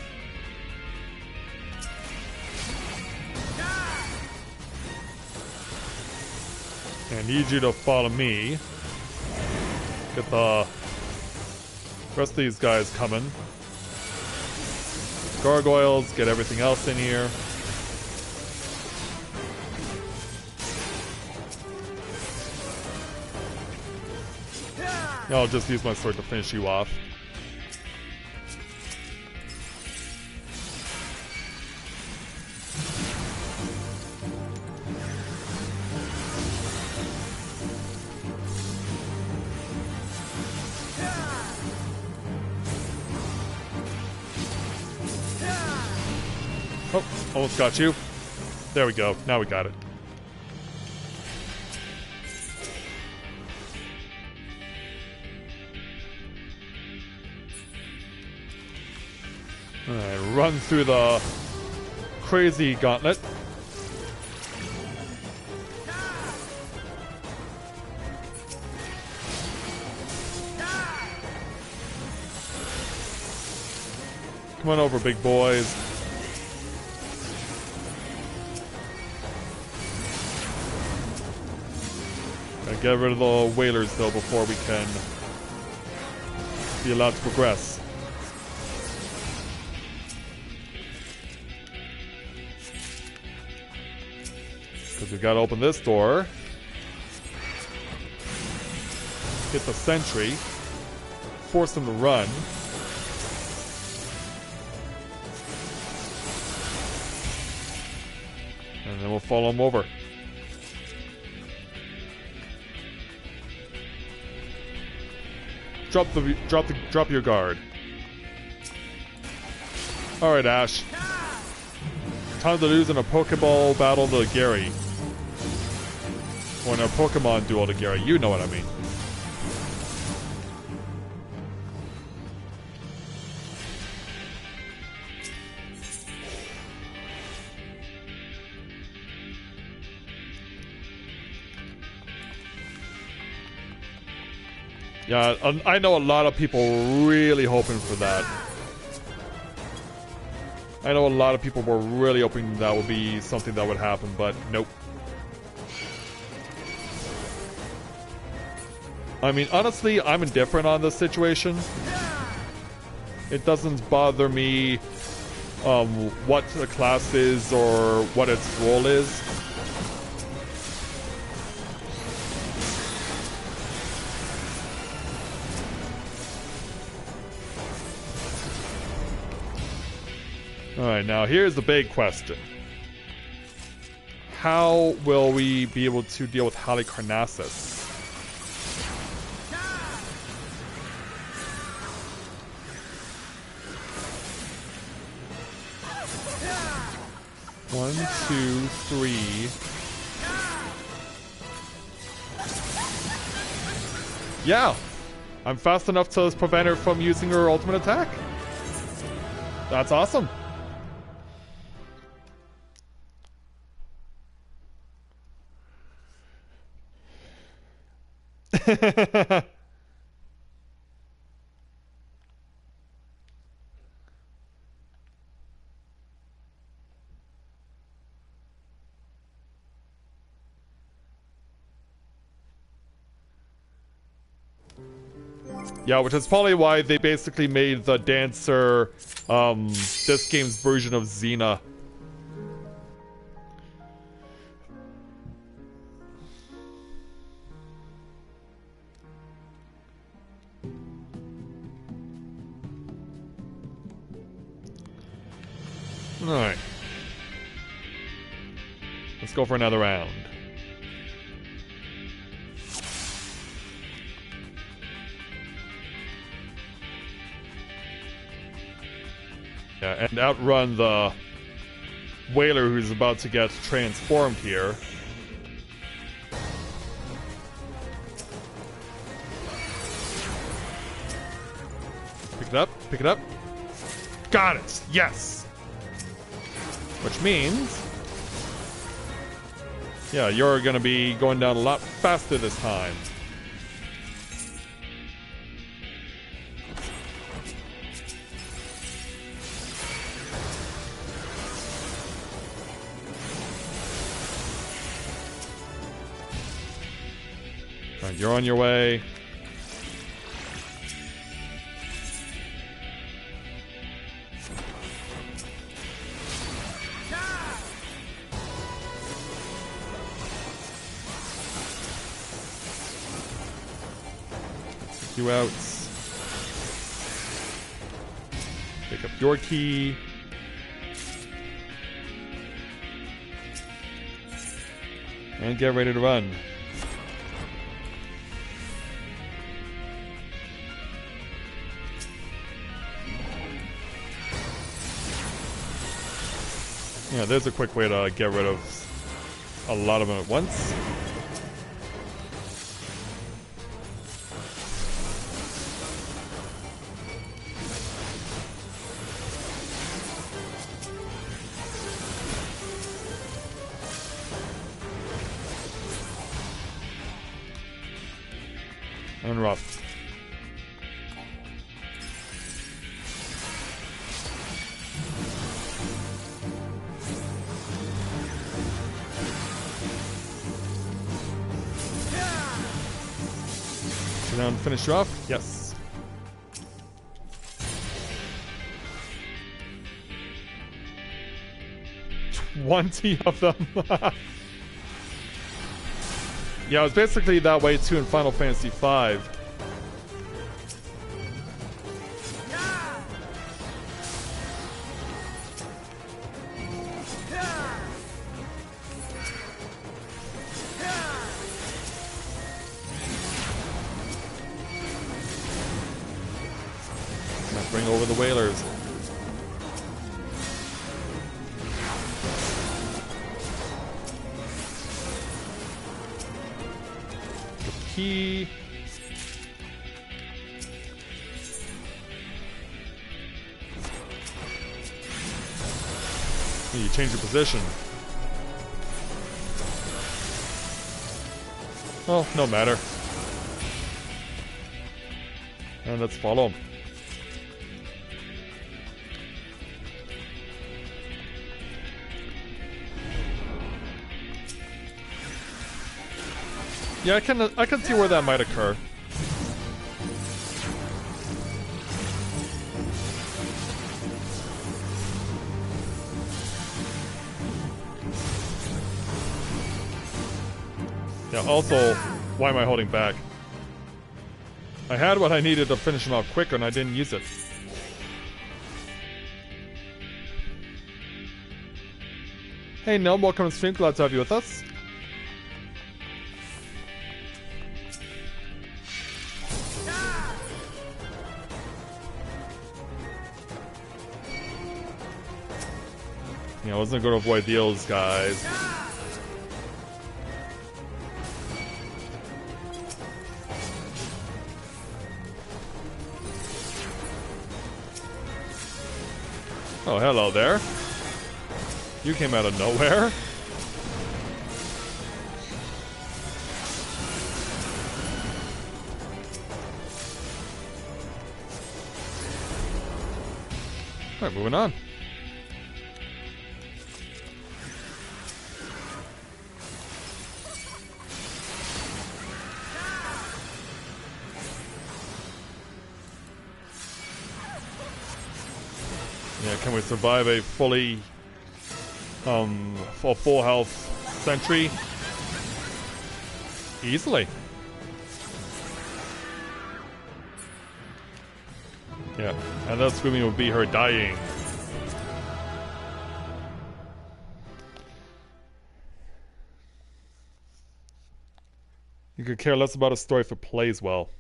I need you to follow me. Get the rest of these guys coming. Gargoyles, get everything else in here. I'll just use my sword to finish you off. Oh, almost got you. There we go. Now we got it. Alright, run through the crazy gauntlet. Come on over, big boys. Gotta get rid of the whalers, though, before we can be allowed to progress. Because we gotta open this door. Get the sentry. Force them to run. And then we'll follow them over. Drop your guard. All right, Ash. Time to lose in a Pokeball battle to Gary, or in a Pokemon duel to Gary. You know what I mean. Yeah, I know a lot of people were really hoping for that. I know a lot of people were really hoping that would be something that would happen, but nope. I mean, honestly, I'm indifferent on this situation. It doesn't bother me what the class is or what its role is. Alright, now here's the big question. How will we be able to deal with Halicarnassus? One, two, three. Yeah! I'm fast enough to prevent her from using her ultimate attack. That's awesome. Yeah, which is probably why they basically made the dancer this game's version of Xena. Alright. Let's go for another round. Yeah, and outrun the whaler who's about to get transformed here. it up. Pick it up. Got it. Yes. Which means, yeah, you're gonna be going down a lot faster this time. Right, you're on your way. Take you out. Pick up your key. And get ready to run. Yeah, there's a quick way to get rid of a lot of them at once. And rough. Down, finish you off? Yes. $20 of them. Yeah, it was basically that way too in Final Fantasy V. Bring over the whalers. The key. You change your position. Well, no matter. And let's follow him. Yeah, I can see where that might occur. Yeah, also, why am I holding back? I had what I needed to finish him off quicker and I didn't use it. Hey Gnome, welcome to stream, glad to have you with us. Yeah, I wasn't going to avoid those guys. Oh, hello there. You came out of nowhere. Alright, moving on. Yeah, can we survive a fully, full health sentry? Easily. Yeah, and that screaming would be her dying. You could care less about a story if it plays well.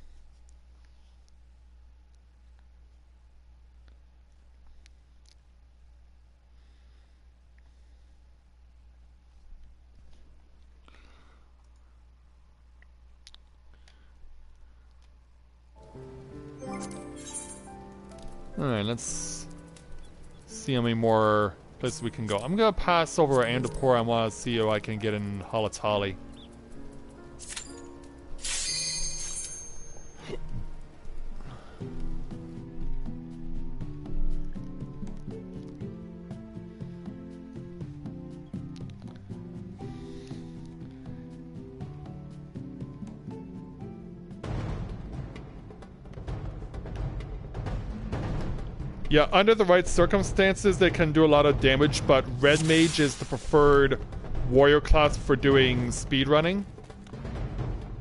Alright, let's see how many more places we can go. I'm gonna pass over Andapur. I want to see if I can get in Halatali. Yeah, under the right circumstances, they can do a lot of damage, but Red Mage is the preferred warrior class for doing speedrunning.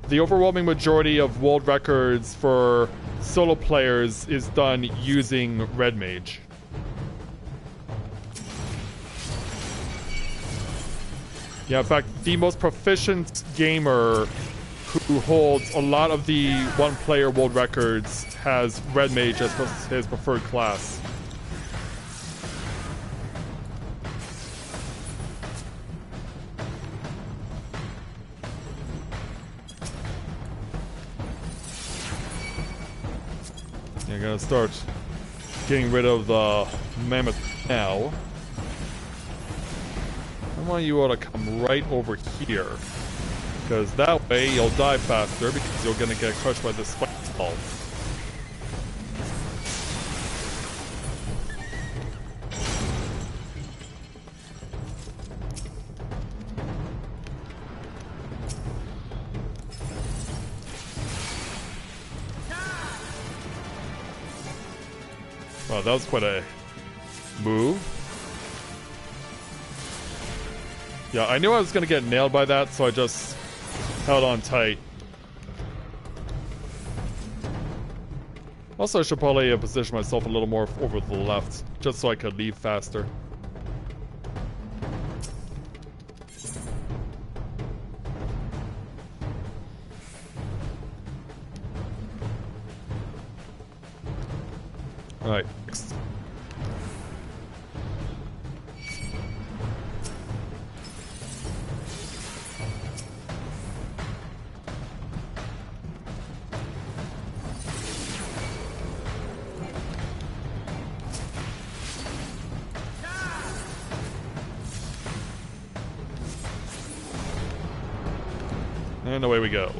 The overwhelming majority of world records for solo players is done using Red Mage. Yeah, in fact, the most proficient gamer who holds a lot of the one-player world records has Red Mage as his preferred class. Yeah, I'm gonna start getting rid of the mammoth now. I want you all to come right over here, because that way you'll die faster because you're gonna get crushed by the spike ball. Wow, that was quite a move. Yeah, I knew I was gonna get nailed by that, so I just held on tight. Also, I should probably position myself a little more over to the left, just so I could leave faster. Alright, next. And away we go.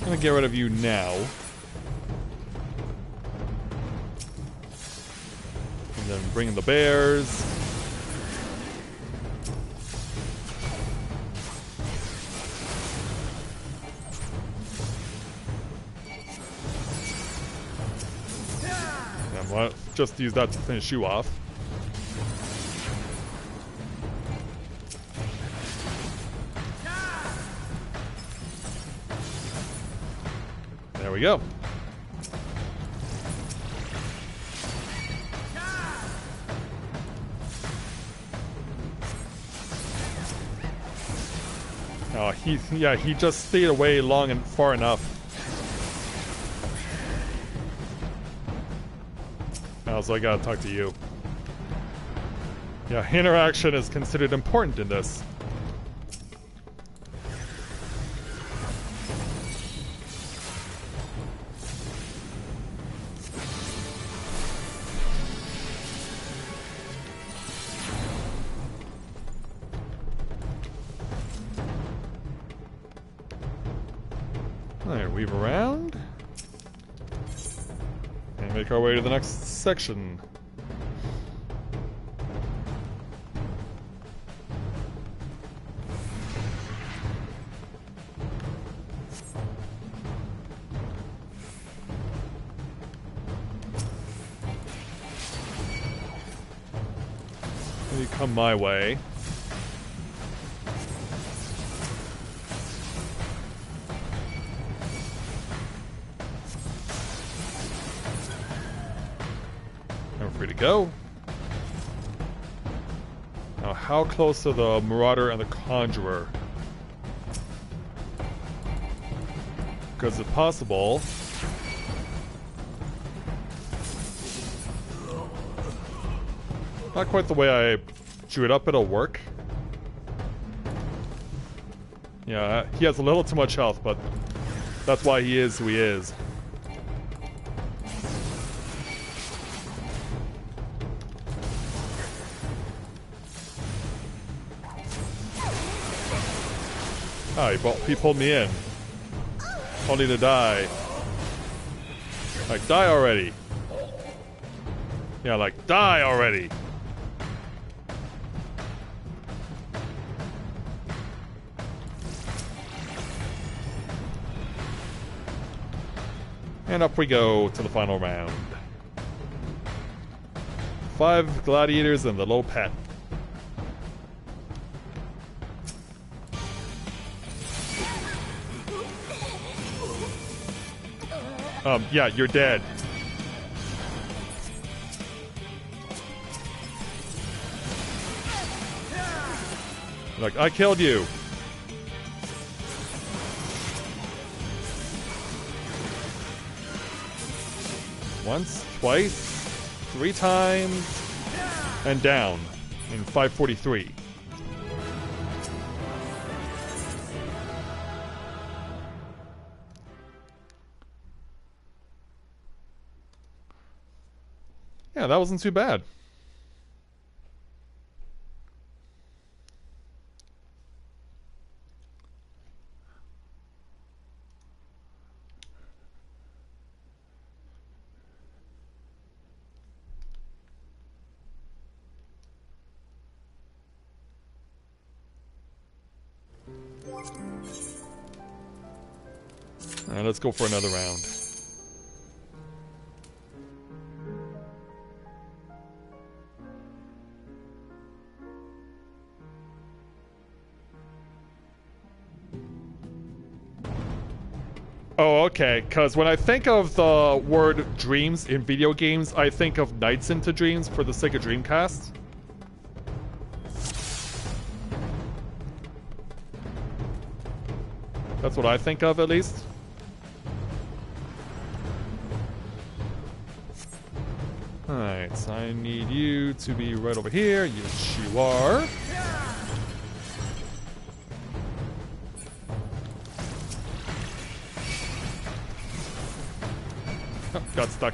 I'm gonna get rid of you now. And then bring in the bears. Well, just use that to finish you off. There we go. Oh, he just stayed away long and far enough. So I gotta talk to you. Yeah, interaction is considered important in this. Alright, weave around. And make our way to the next section. You come my way. Free to go. Now, how close are the Marauder and the Conjurer? Because if possible, Not quite the way I drew it up, it'll work. Yeah, he has a little too much health, but that's why he is who he is. Oh, he pulled me in. Only to die. Like, die already. Yeah, like, die already. And up we go to the final round. 5 gladiators and the low pet. Yeah, you're dead. Like, I killed you. Once, twice, 3 times, and down in 543. Yeah, that wasn't too bad. Alright, let's go for another round. Oh, okay, because when I think of the word dreams in video games, I think of Nights into Dreams for the Sega Dreamcast. That's what I think of, at least. Alright, so I need you to be right over here. Yes, you are. Oh, got stuck.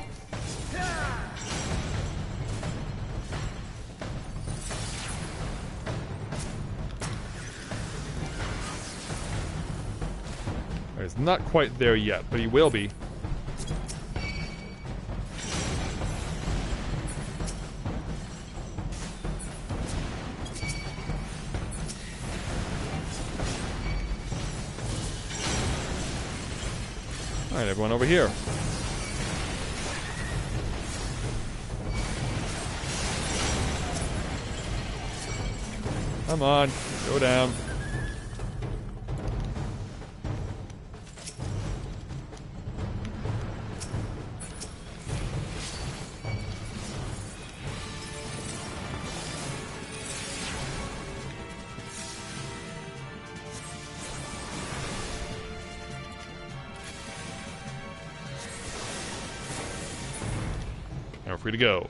He's not quite there yet, but he will be. Alright, everyone over here. Come on, go down. Now we're free to go.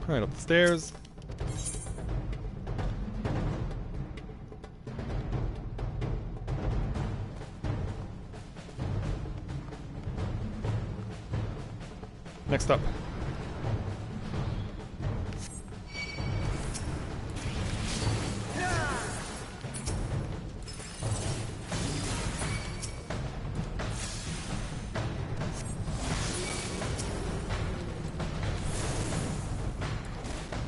Alright, up the stairs. Next up.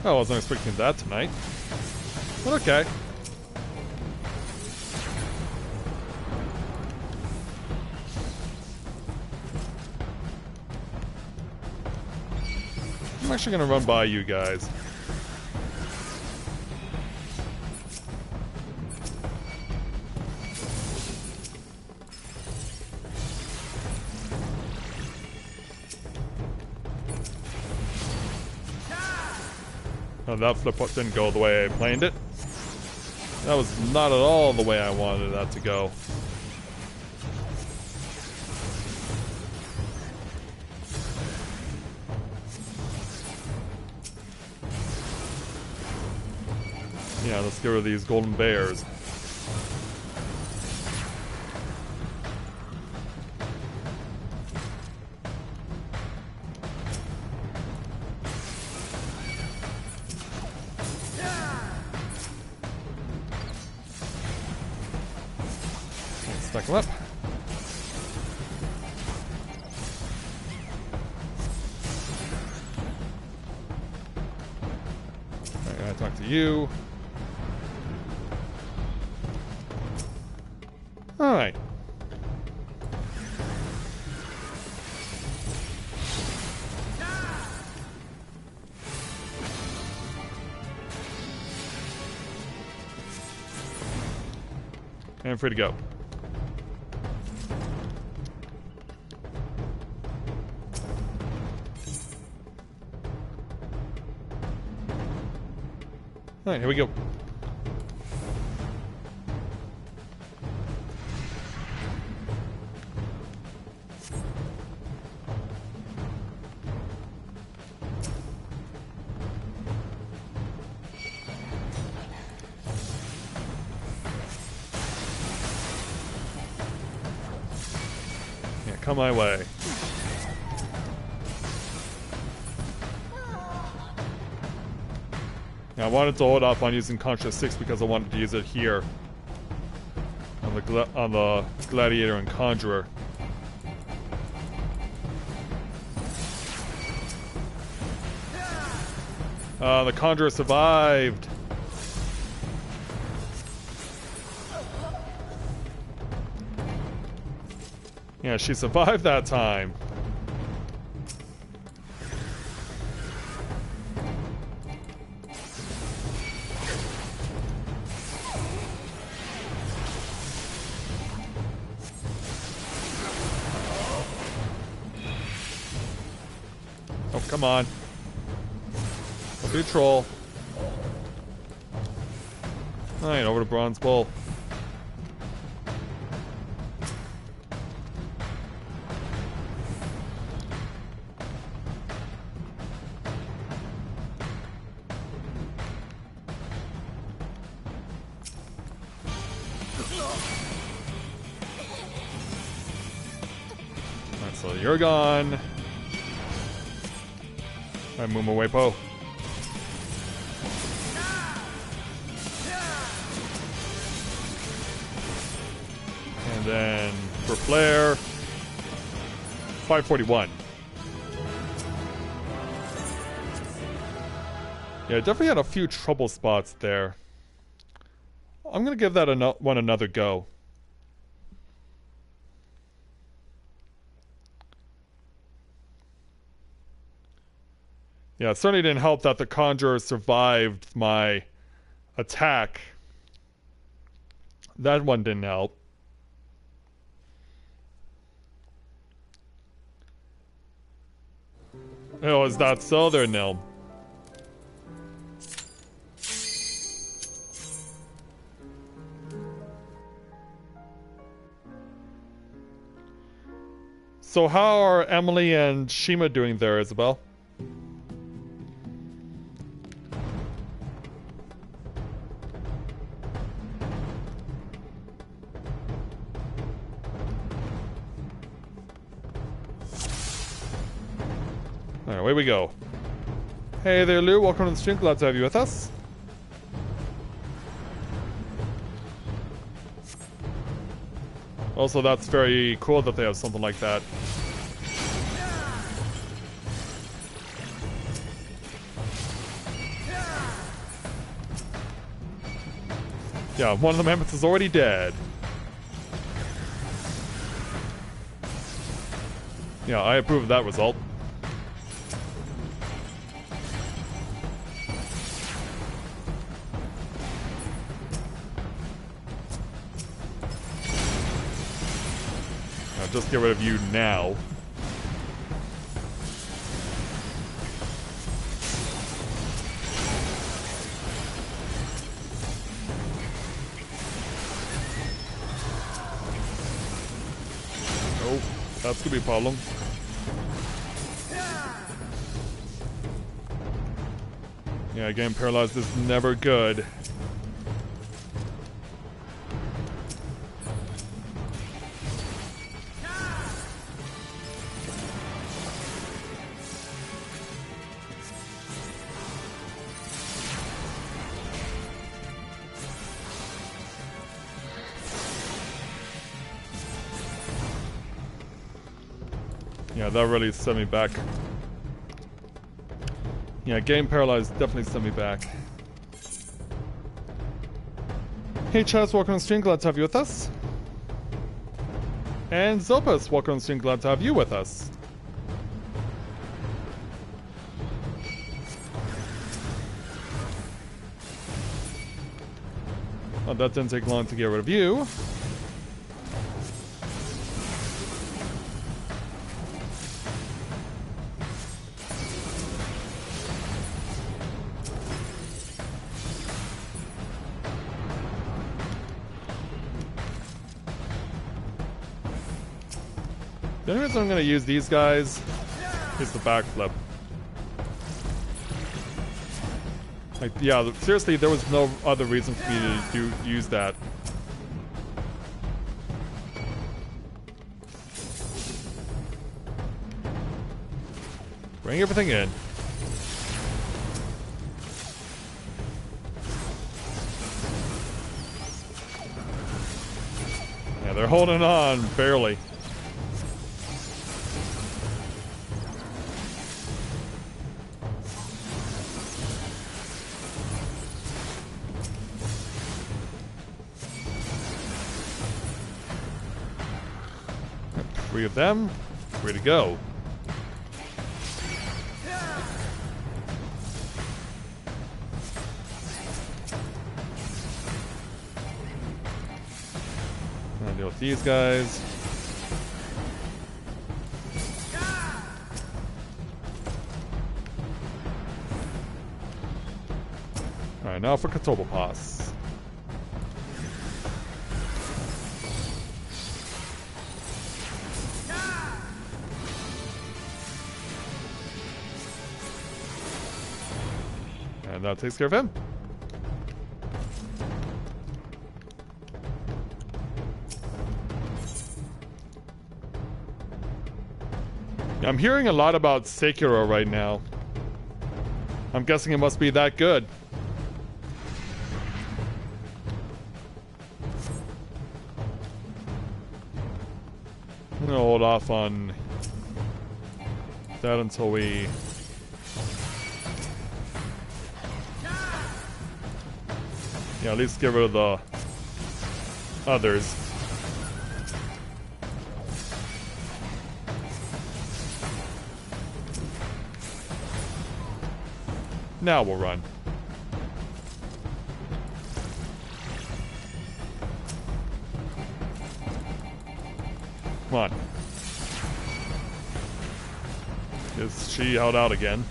Oh, I wasn't expecting that tonight. But okay. I'm actually gonna run by you guys. Oh, that flip-up didn't go the way I planned it. That was not at all the way I wanted that to go. Yeah, let's get rid of these golden bears. Let's stack them up. Alright, I gotta talk to you. Alright. And free to go. Alright, here we go. Yeah, come my way. I wanted to hold off on using Contra 6 because I wanted to use it here on the Gladiator and Conjurer. The Conjurer survived. Yeah, she survived that time. Oh, come on. Don't be a troll. Alright, over to Bronze Bull. Alright, so you're gone. Alright, move away, Po. And then for Flare, 541. Yeah, definitely had a few trouble spots there. I'm gonna give that one another go. Yeah, it certainly didn't help that the Conjurer survived my attack. That one didn't help. Oh, is that so? There, Nil. So how are Emily and Shima doing there, Isabel? Alright, away we go. Hey there, Lou. Welcome to the stream. Glad to have you with us. Also, that's very cool that they have something like that. Yeah, one of the mammoths is already dead. Yeah, I approve of that result. I'll just get rid of you now. Oh, that's gonna be a problem. Yeah, getting paralyzed is never good. Yeah, that really sent me back. Yeah, getting paralyzed definitely sent me back. Hey Chaz, welcome to the stream, glad to have you with us. And Zopus, welcome to the stream, glad to have you with us. Oh, that didn't take long to get rid of you. The only reason I'm going to use these guys is the backflip. Like, yeah, seriously, there was no other reason for me to use that. Bring everything in. Yeah, they're holding on, barely. Three of them, free to go. I'll deal with these guys. Alright, now for Katobopas. And that takes care of him. I'm hearing a lot about Sekiro right now. I'm guessing it must be that good. I'm gonna hold off on that until we... Yeah, at least get rid of the others. Now we'll run. Come on. Is she held out again?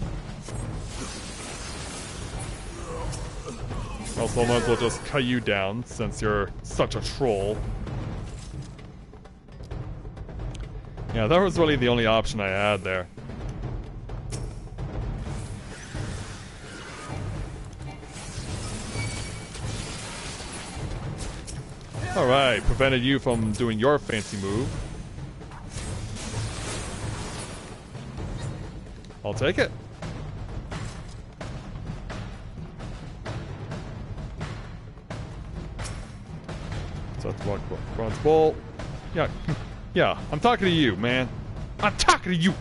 Also, might as well just cut you down since you're such a troll. Yeah, that was really the only option I had there. Alright, prevented you from doing your fancy move. I'll take it. So that's what bronze bolt. Yeah, yeah, I'm talking to you, man. I'm talking to you!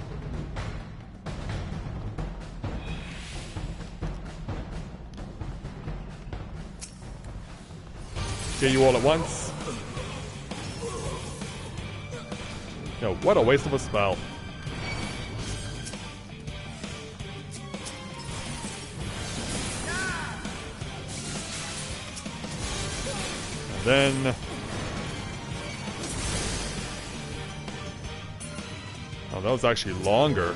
Get you all at once. Yo, what a waste of a spell. And then... Oh, that was actually longer.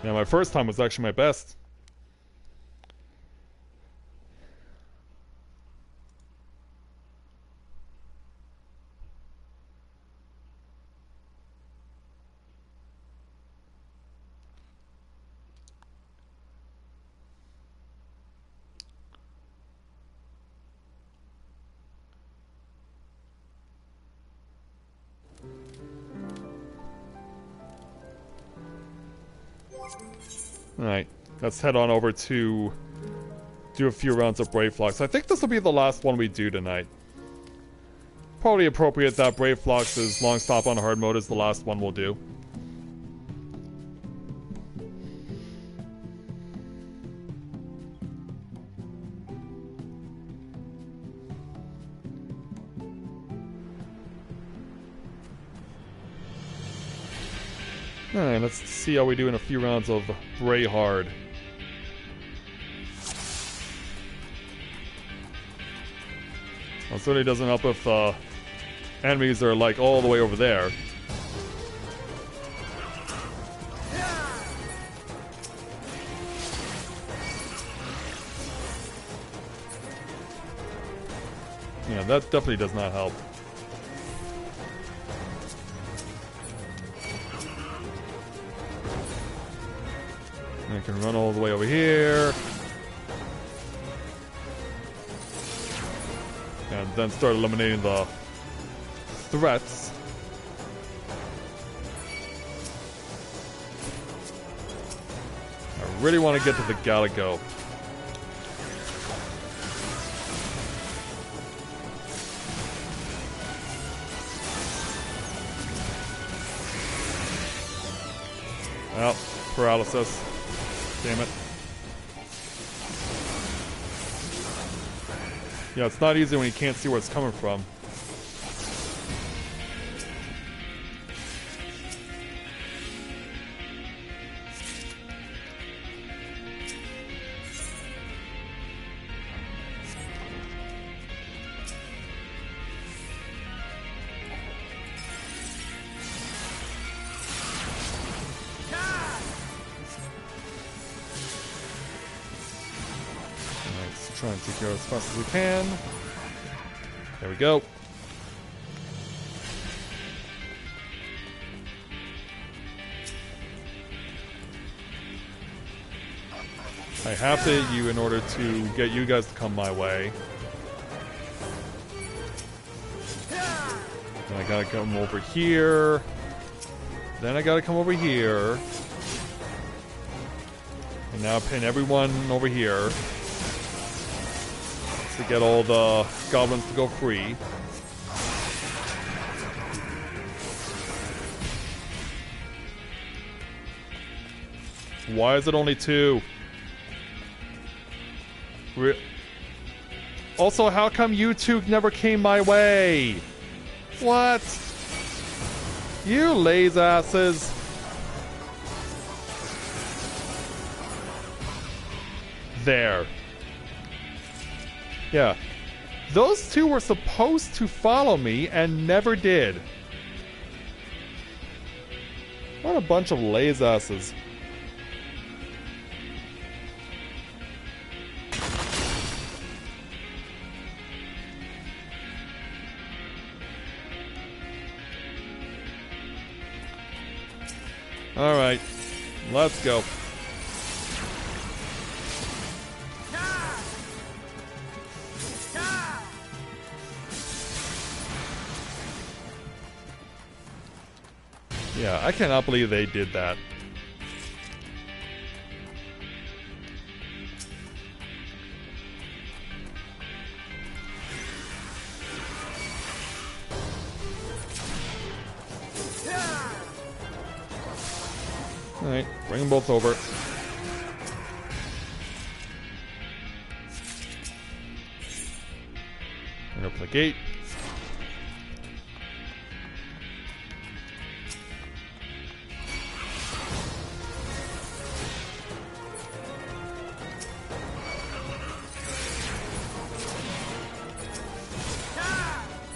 Yeah, my first time was actually my best. Alright, let's head on over to do a few rounds of Brave Flux. I think this will be the last one we do tonight. Probably appropriate that Brave Flox's long stop on hard mode is the last one we'll do. Alright, let's see how we do in a few rounds of Bray Hard. Well, it certainly doesn't help if enemies are like all the way over there. Yeah, that definitely does not help. I can run all the way over here. And then start eliminating the threats. I really want to get to the Galago. Well, paralysis. Damn it. Yeah, it's not easy when you can't see where it's coming from. Try and take care of it as fast as we can. There we go. I have to hit you in order to get you guys to come my way. Then I gotta come over here. Then I gotta come over here. And now pin everyone over here. To get all the goblins to go free. Why is it only 2? Also, how come you 2 never came my way? What? You laze asses. There. Yeah. Those 2 were supposed to follow me and never did. What a bunch of lazy asses. Alright. Let's go. Yeah, I cannot believe they did that. Alright, bring them both over. And open the gate.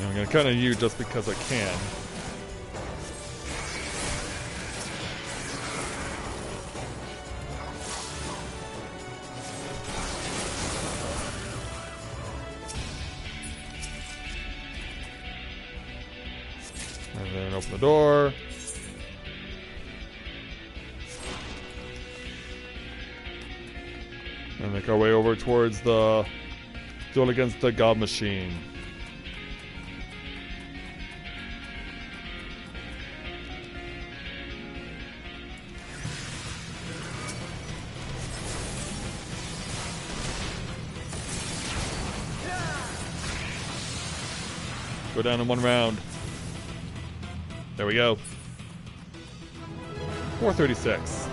I'm gonna cut on you just because I can. And then open the door. And make our way over towards the duel against the God Machine. Go down in one round. There we go. 436.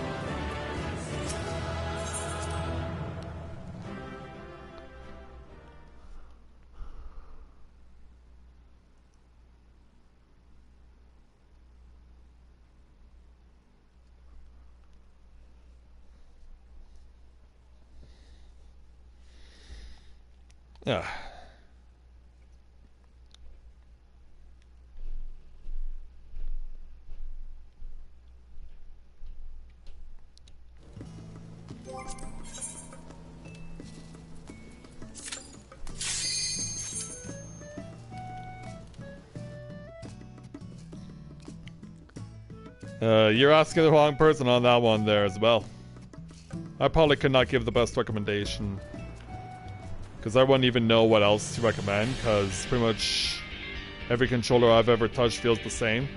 Yeah. You're asking the wrong person on that one there as well. I probably could not give the best recommendation. Because I wouldn't even know what else to recommend, because pretty much every controller I've ever touched feels the same.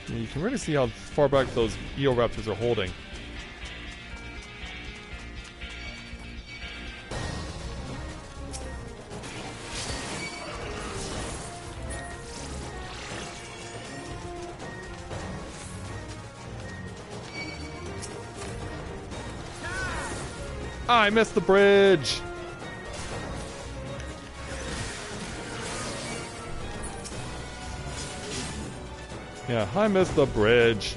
You can really see how far back those Eoraptors are holding. I missed the bridge! Yeah, I missed the bridge.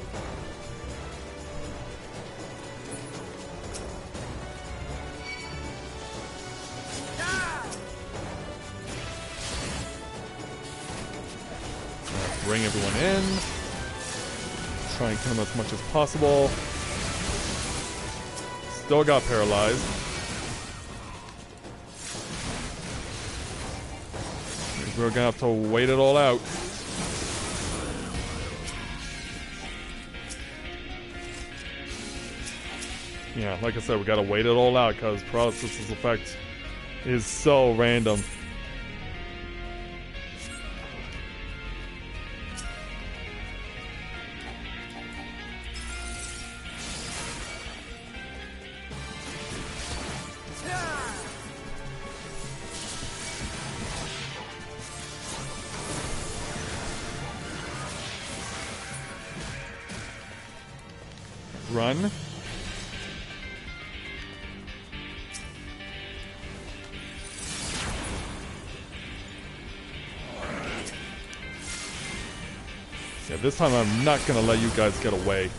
Bring everyone in. Try and kill them as much as possible. Still got paralyzed. We're gonna have to wait it all out. Yeah, like I said, we gotta wait it all out because paralysis effect is so random. Run. Yeah, this time I'm not gonna let you guys get away.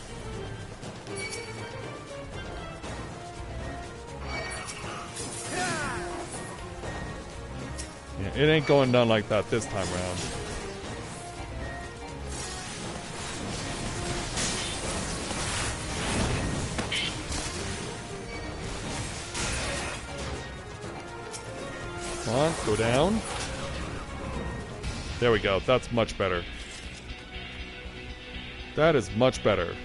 Yeah, it ain't going down like that this time around. Come on, go down. There we go. That's much better. That is much better.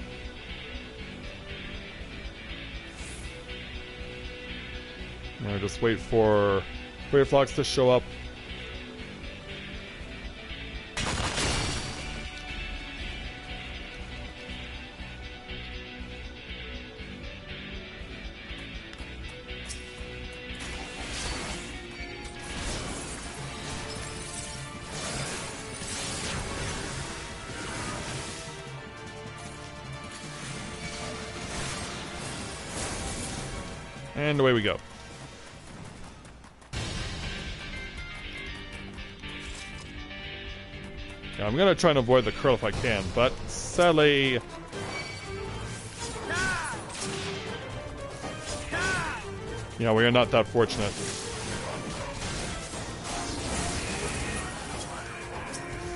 Now just wait for Flocks to show up. And away we go. Yeah, I'm gonna try and avoid the curl if I can, but sadly... Yeah, we are not that fortunate.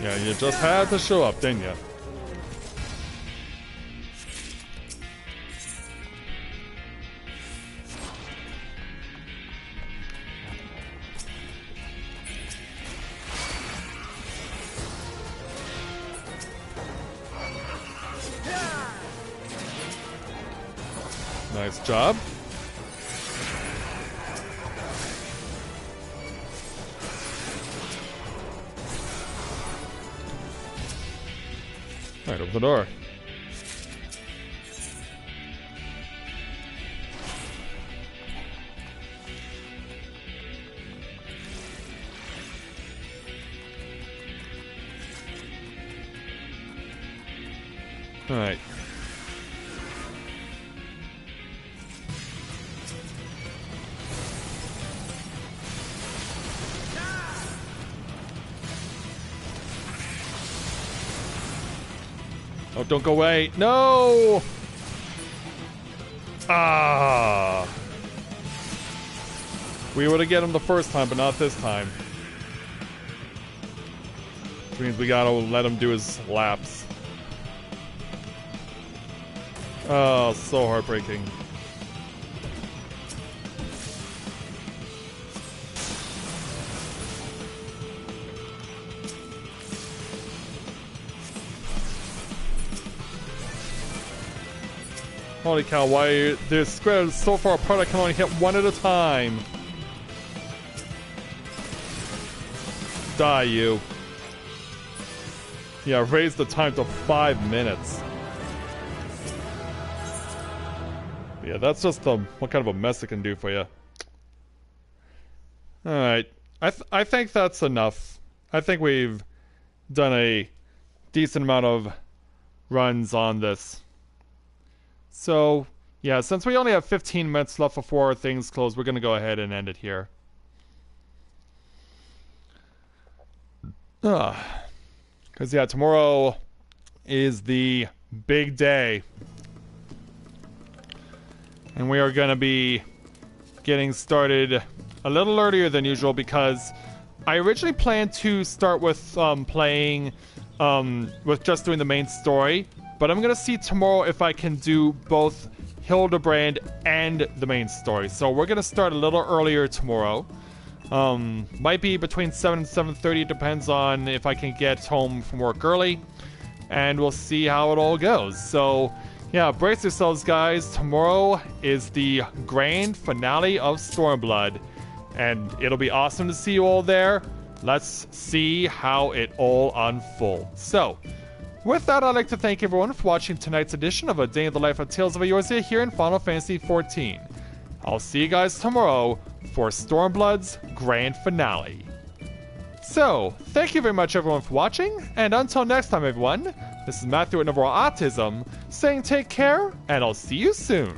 Yeah, you just had to show up, didn't you? Nice job. Alright, open the door. Alright. Oh, don't go away. No! Ah! We would have get him the first time, but not this time. Which means we gotta let him do his laps. Oh, so heartbreaking. Holy cow, why they're spread so far apart I can only hit one at a time. Die, you. Yeah, raise the time to 5 minutes. Yeah, that's just what kind of a mess it can do for you. Alright, I think that's enough. I think we've done a decent amount of runs on this. So, yeah, since we only have 15 minutes left before things close, we're going to go ahead and end it here. Because, yeah, tomorrow is the big day. And we are going to be getting started a little earlier than usual because I originally planned to start with playing with just doing the main story. But I'm going to see tomorrow if I can do both Hildebrand and the main story. So we're going to start a little earlier tomorrow. Might be between 7 and 7:30. It depends on if I can get home from work early. And we'll see how it all goes. So, yeah, brace yourselves, guys. Tomorrow is the grand finale of Stormblood. And it'll be awesome to see you all there. Let's see how it all unfolds. So, with that, I'd like to thank everyone for watching tonight's edition of A Day in the Life of Tales of Eorzea here in Final Fantasy XIV. I'll see you guys tomorrow for Stormblood's grand finale. So, thank you very much everyone for watching, and until next time everyone, this is Matthia with Novaura Autism, saying take care, and I'll see you soon.